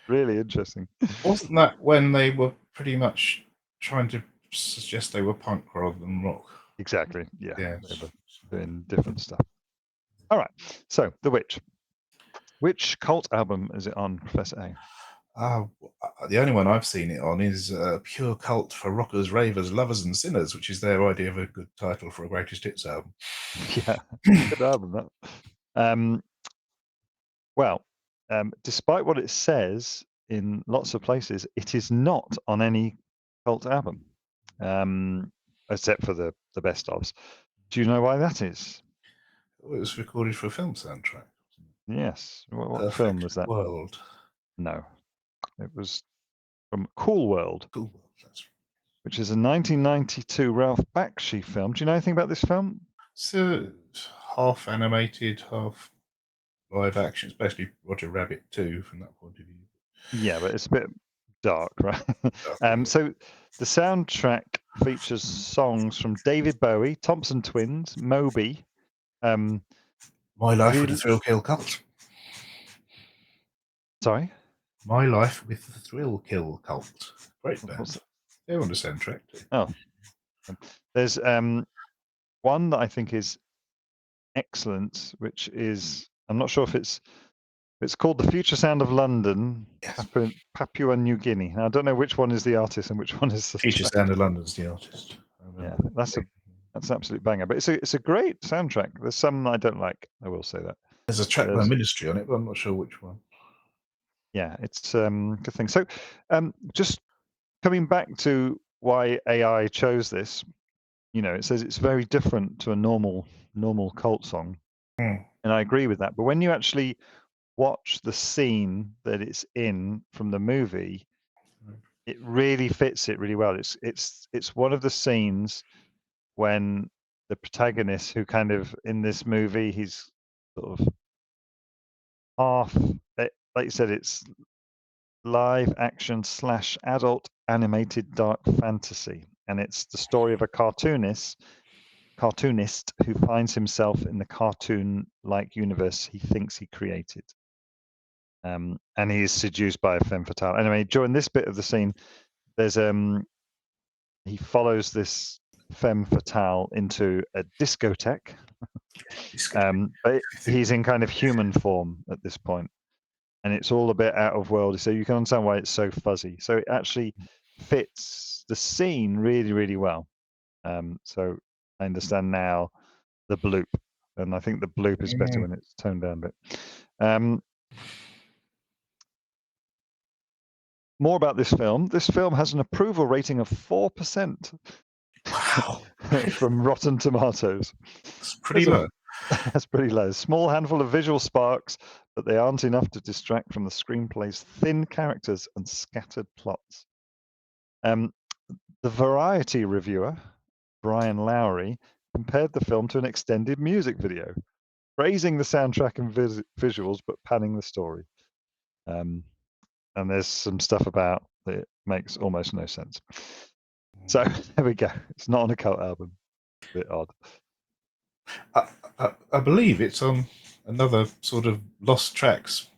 really interesting. Wasn't that when they were pretty much trying to suggest they were punk rather than rock? Exactly. Yeah. Yeah. They were doing different stuff. All right. So, The Witch. Which Cult album is it on, Professor A? The only one I've seen it on is Pure Cult for Rockers, Ravers, Lovers and Sinners, which is their idea of a good title for a greatest hits album. Yeah, good album, that. Well, despite what it says in lots of places, it is not on any Cult album, except for the best ofs. Do you know why that is? It was recorded for a film soundtrack. Yes. What film was that? World. No. It was from Cool World. Cool World, that's right. Which is a 1992 Ralph Bakshi film. Do you know anything about this film? So half animated, half live action. It's basically Roger Rabbit 2 from that point of view. Yeah, but it's a bit dark, right? So the soundtrack features songs from David Bowie, Thompson Twins, Moby, My Life with the Thrill Kill Cult. Sorry? My Life with the Thrill Kill Cult. Great band. What's They're on the soundtrack too. Oh, there's one that I think is excellent, which is, I'm not sure if it's called The Future Sound of London, Yes. Papua New Guinea. Now, I don't know which one is the artist and which one is the Future track. Sound of London's the artist. Yeah, that's an absolute banger. But it's a great soundtrack. There's some I don't like. I will say that. There's a track by Ministry on it, but I'm not sure which one. Yeah, it's a good thing. So, just coming back to why AI chose this, it says it's very different to a normal cult song, and I agree with that. But when you actually watch the scene that it's in from the movie, it really fits it really well. It's one of the scenes when the protagonist, who kind of in this movie, he's sort of half, like you said, it's live action / adult animated dark fantasy, and it's the story of a cartoonist who finds himself in the cartoon-like universe he thinks he created. And he is seduced by a femme fatale. Anyway, during this bit of the scene, there's he follows this femme fatale into a discotheque, but he's in kind of human form at this point, and it's all a bit out of world. So you can understand why it's so fuzzy. So it actually fits the scene really, really well. So I understand now the bloop, and I think the bloop is better when it's toned down a bit. More about this film. This film has an approval rating of 4%. Wow. From Rotten Tomatoes. It's pretty low. That's pretty low. A small handful of visual sparks, but they aren't enough to distract from the screenplay's thin characters and scattered plots. The Variety reviewer, Brian Lowry, compared the film to an extended music video, praising the soundtrack and visuals, but panning the story. And there's some stuff about that it makes almost no sense. So there we go. It's not on a cult album. A bit odd. I believe it's on another sort of Lost Tracks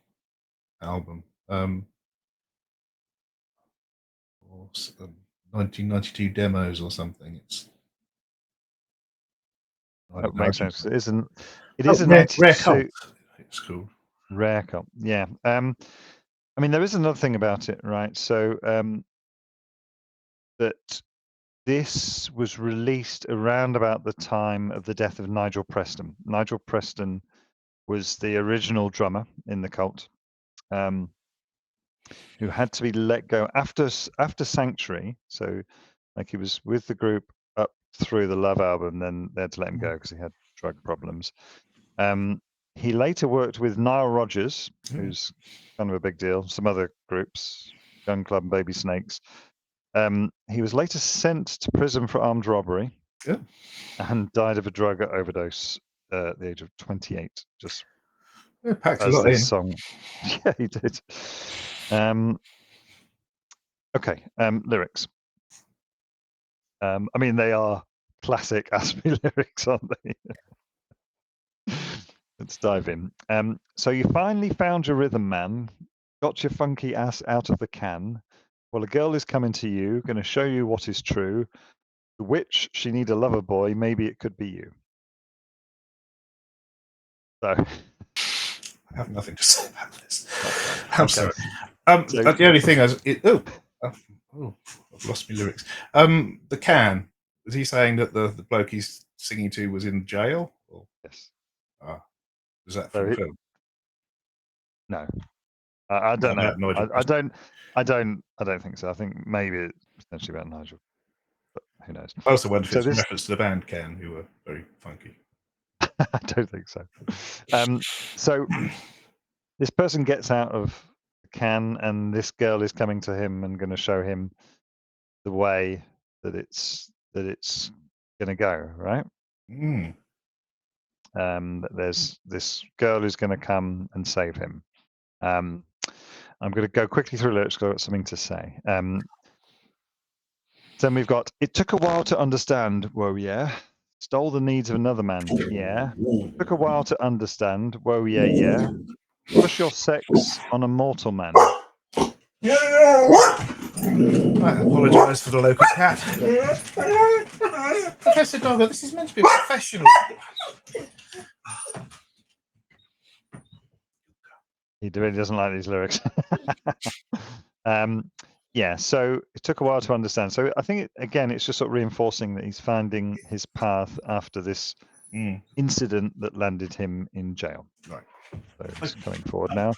album. Or 1992 demos or something. That makes sense. It is a Rare 92. Cult. It's called Rare Cult. Yeah. I mean, there is another thing about it, right? So that this was released around about the time of the death of Nigel Preston. Nigel Preston was the original drummer in the Cult, who had to be let go after Sanctuary. So, like, he was with the group up through the Love album, then they had to let him go because he had drug problems. He later worked with Nile Rodgers, who's kind of a big deal, some other groups, Gun Club and Baby Snakes. He was later sent to prison for armed robbery and died of a drug overdose at the age of 28. Just packed a as lot this in. song. Yeah, he did. Okay, lyrics. I mean, they are classic Aspie lyrics, aren't they? Let's dive in. So you finally found your rhythm, man. Got your funky ass out of the can. Well, a girl is coming to you, going to show you what is true. The witch, she need a lover boy. Maybe it could be you. So I have nothing to say about this. I'm sorry. So, the only thing I've lost my lyrics. The can. Was he saying that the bloke he's singing to was in jail? Or? Yes. Was that from the film? No, I don't know. I don't think so. I think maybe it's potentially about Nigel, but who knows? I also wonder if it's a reference to the band Can, who were very funky. I don't think so. So this person gets out of the can, and this girl is coming to him and going to show him the way that it's going to go, right? There's this girl who's going to come and save him. I'm going to go quickly through lyrics. I've got something to say. Then we've got, it took a while to understand, whoa, yeah. Stole the needs of another man, yeah. Took a while to understand, whoa, yeah, yeah. Push your sex on a mortal man. I apologise for the local cat. Professor Dogger, this is meant to be a professional. He really doesn't like these lyrics. Yeah, so it took a while to understand. So I think, again, it's just sort of reinforcing that he's finding his path after this incident that landed him in jail. Right. So it's coming forward now.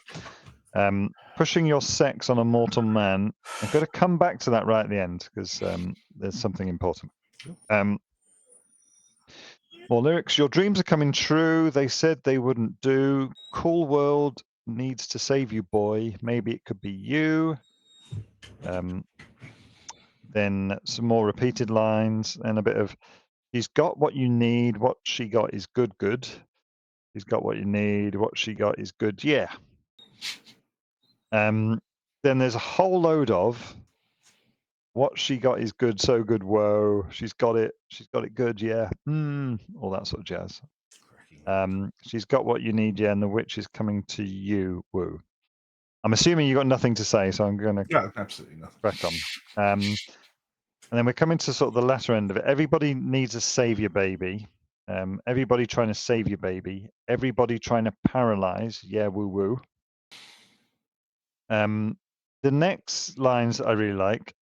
Pushing your sex on a mortal man. I've got to come back to that right at the end because there's something important. More lyrics. Your dreams are coming true. They said they wouldn't do. Cool world needs to save you, boy. Maybe it could be you. Then some more repeated lines and a bit of, she's got what you need. What she got is good, good. She's got what you need. What she got is good, yeah. Then there's a whole load of, what she got is good, so good, whoa. She's got it good, yeah. All that sort of jazz. She's got what you need, yeah, and the witch is coming to you, woo. I'm assuming you got nothing to say, so I'm going to absolutely nothing. Crack on. And then we're coming to sort of the latter end of it. Everybody needs a savior, baby. Everybody trying to save your baby. Everybody trying to paralyze, yeah, woo woo. The next lines I really like.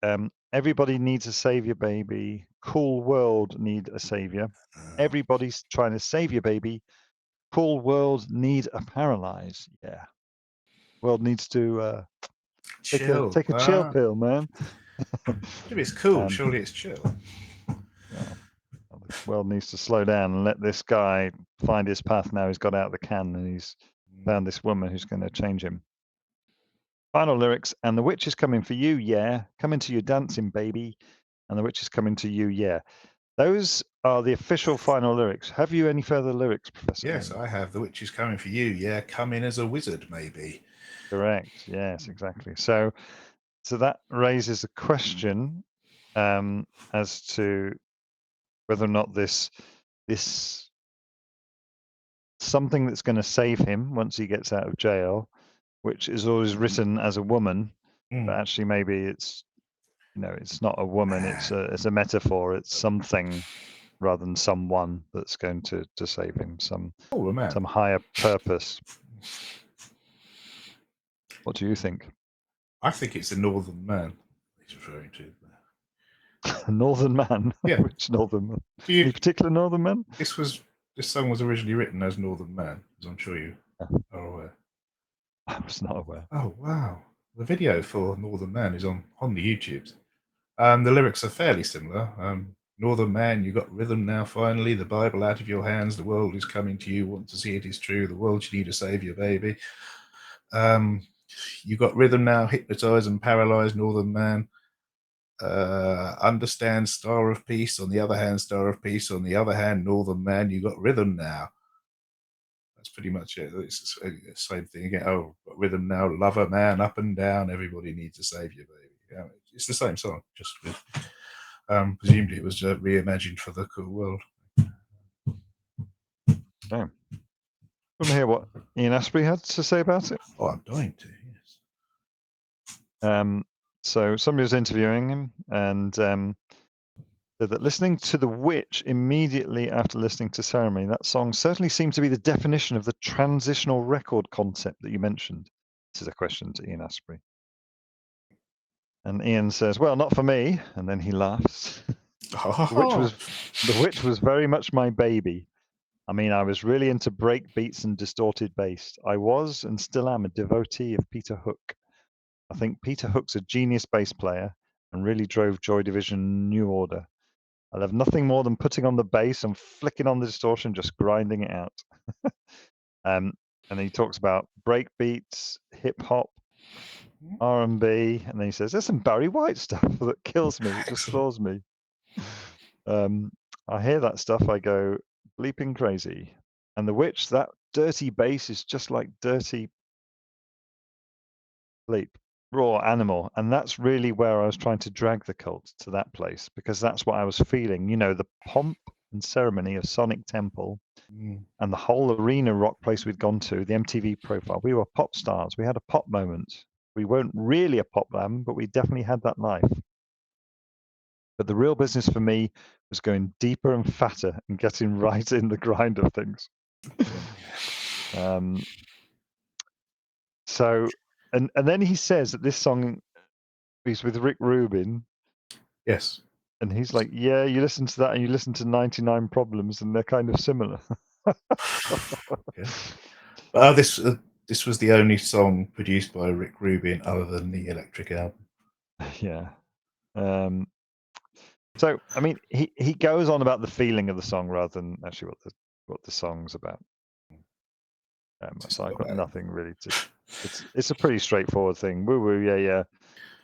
Everybody needs a savior, baby. Cool world need a savior. Everybody's trying to save your baby. Cool world need a paralyze. Yeah. World needs to take a chill pill, man. If it's cool, surely it's chill. Well, the world needs to slow down and let this guy find his path now. He's got out of the can and he's found this woman who's going to change him. Final lyrics. And the witch is coming for you, yeah. Coming to you dancing, baby. And the witch is coming to you, yeah. Those are the official final lyrics. Have you any further lyrics, Professor? Yes, I have. The witch is coming for you. Yeah, come in as a wizard, maybe. Correct. Yes, exactly. So that raises a question as to whether or not this something that's going to save him once he gets out of jail, which is always written as a woman, but actually maybe it's it's not a woman. It's a metaphor. It's something rather than someone that's going to save him. Some higher purpose. What do you think? I think it's a northern man he's referring to. A northern man? Yeah. Which northern man? Any particular northern man? This song was originally written as Northern Man, as I'm sure you are aware. I was not aware. Oh, wow. The video for Northern Man is on the YouTubes. The lyrics are fairly similar. Northern Man, you got rhythm now, finally. The Bible out of your hands. The world is coming to you. Want to see it is true. The world you need to save your baby. You got rhythm now. Hypnotize and paralyze, Northern Man. Understand, Star of Peace. On the other hand, Star of Peace. On the other hand, Northern Man, you got rhythm now. That's pretty much it. It's the same thing again. Oh, got rhythm now. Lover man, up and down. Everybody needs to save you, baby. Yeah, it's the same song, just with presumably it was reimagined for the cool world. Oh. Want to hear what Ian Astbury had to say about it? Oh, I'm dying to. Yes. So somebody was interviewing him and said that listening to The Witch immediately after listening to Ceremony, that song certainly seemed to be the definition of the transitional record concept that you mentioned. This is a question to Ian Astbury. And Ian says, well, not for me. And then he laughs. The Witch was very much my baby. I mean, I was really into break beats and distorted bass. I was and still am a devotee of Peter Hook. I think Peter Hook's a genius bass player and really drove Joy Division New Order. I love nothing more than putting on the bass and flicking on the distortion, just grinding it out. And then he talks about break beats, hip hop, R&B, and then he says, there's some Barry White stuff that kills me, it just floors me. I hear that stuff, I go bleeping crazy. And The Witch, that dirty bass is just like dirty bleep, raw animal. And that's really where I was trying to drag the cult to that place, because that's what I was feeling. The pomp and ceremony of Sonic Temple Mm. and the whole arena rock place we'd gone to, the MTV profile. We were pop stars. We had a pop moment. We weren't really a pop band, but we definitely had that life. But the real business for me was going deeper and fatter and getting right in the grind of things. So, and then he says that this song is with Rick Rubin. Yes. And he's like, yeah, you listen to that and you listen to 99 Problems and they're kind of similar. Okay. This was the only song produced by Rick Rubin other than the Electric album. Yeah. So, I mean, he goes on about the feeling of the song rather than actually what the song's about. So I've got nothing really to. It's a pretty straightforward thing. Woo woo, yeah, yeah.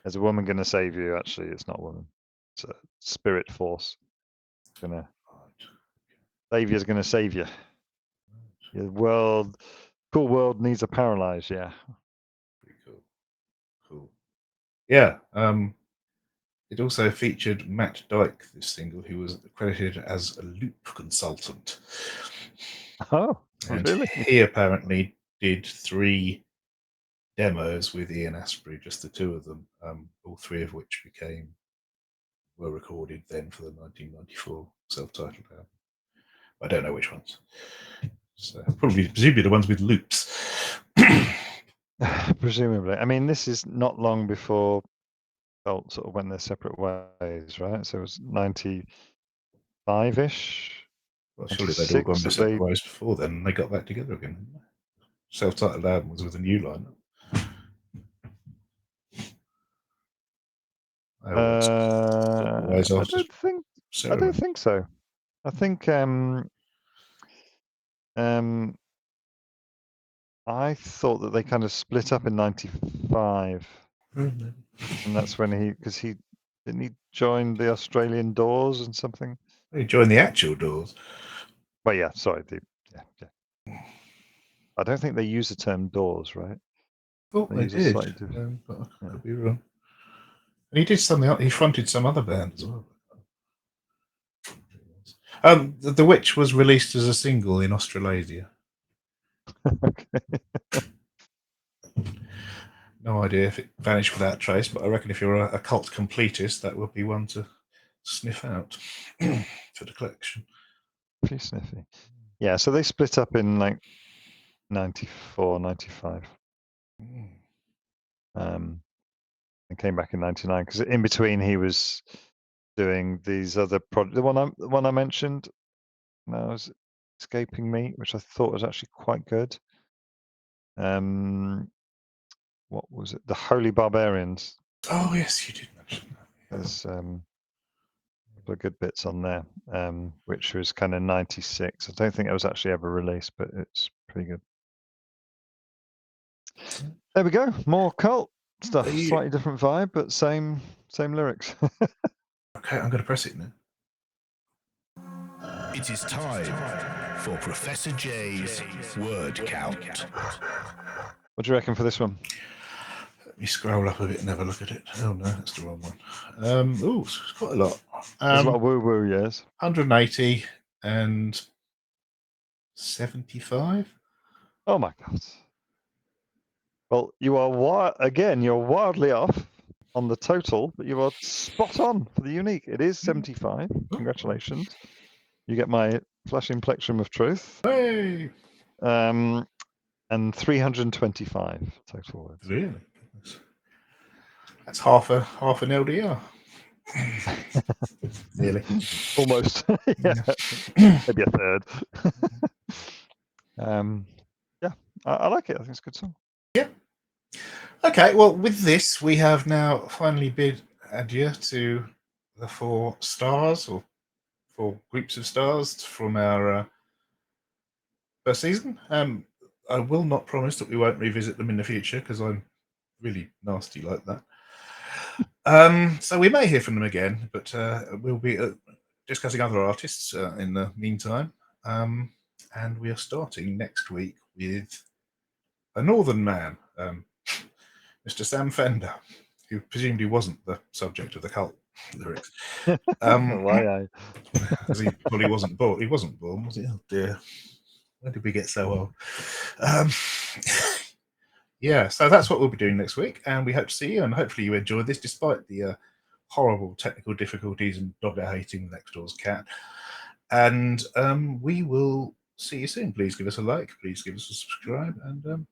There's a woman going to save you. Actually, it's not a woman. It's a spirit force. Savior's going to save you. Your cool world needs a paralyze. Yeah. Pretty cool. Cool. Yeah. It also featured Matt Dyke, this single, who was credited as a loop consultant. Oh, and really? He apparently did 3 demos with Ian Astbury, just the 2 of them, all 3 of which were recorded then for the 1994 self-titled album. I don't know which ones. So presumably the ones with loops. Presumably. I mean, this is not long before Felt sort of went their separate ways, right? So it was 95-ish. Well, surely they'd all gone their separate ways before then, and they got back together again. Self-titled album was with a new lineup. I don't think so. I think I thought that they kind of split up in 95. And that's when he joined the Australian Doors and something. He joined the actual Doors. Well, yeah, sorry. Yeah. I don't think they use the term Doors, right? Oh, they did. But I could be wrong. And he did something else. He fronted some other band as well. The Witch was released as a single in Australasia. Okay. No idea if it vanished without trace, but I reckon if you're a cult completist, that would be one to sniff out for the collection. Pretty sniffy. Yeah, so they split up in like 94, 95. And came back in 99 because in between he was doing these other projects. The one I mentioned now was escaping me, which I thought was actually quite good. What was it? The Holy Barbarians. Oh yes, you did mention that. There's a couple of good bits on there, which was kind of 96. I don't think it was actually ever released, but it's pretty good. There we go. More cult stuff. Slightly different vibe, but same lyrics. Okay, I'm going to press it now. It is time for Professor J's word count. What do you reckon for this one? Let me scroll up a bit and have a look at it. Oh no, that's the wrong one. It's quite a lot. There's a lot of woo-woo, yes. 180 and 75. Oh my God. Well, you are you're wildly off on the total, but you are spot on for the unique. It is 75. Congratulations. You get my flashing plectrum of truth. Hey! And 325 total words. Really? That's half an LDR. Nearly. Almost. Maybe a third. Yeah, I like it. I think it's a good song. Yeah. Okay, well, with this, we have now finally bid adieu to the 4 stars, or 4 groups of stars from our first season. I will not promise that we won't revisit them in the future, because I'm really nasty like that. So we may hear from them again, but we'll be discussing other artists in the meantime. And we are starting next week with a northern man, Mr. Sam Fender, who presumably wasn't the subject of the cult lyrics. Why? He probably wasn't born. He wasn't born, was he? Oh dear. When did we get so old? Yeah, so that's what we'll be doing next week, and we hope to see you, and hopefully you enjoyed this despite the horrible technical difficulties and dogger hating next door's cat. And we will see you soon. Please give us a like, please give us a subscribe, and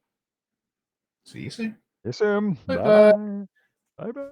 see you soon. Yes, Bye-bye. Bye bye.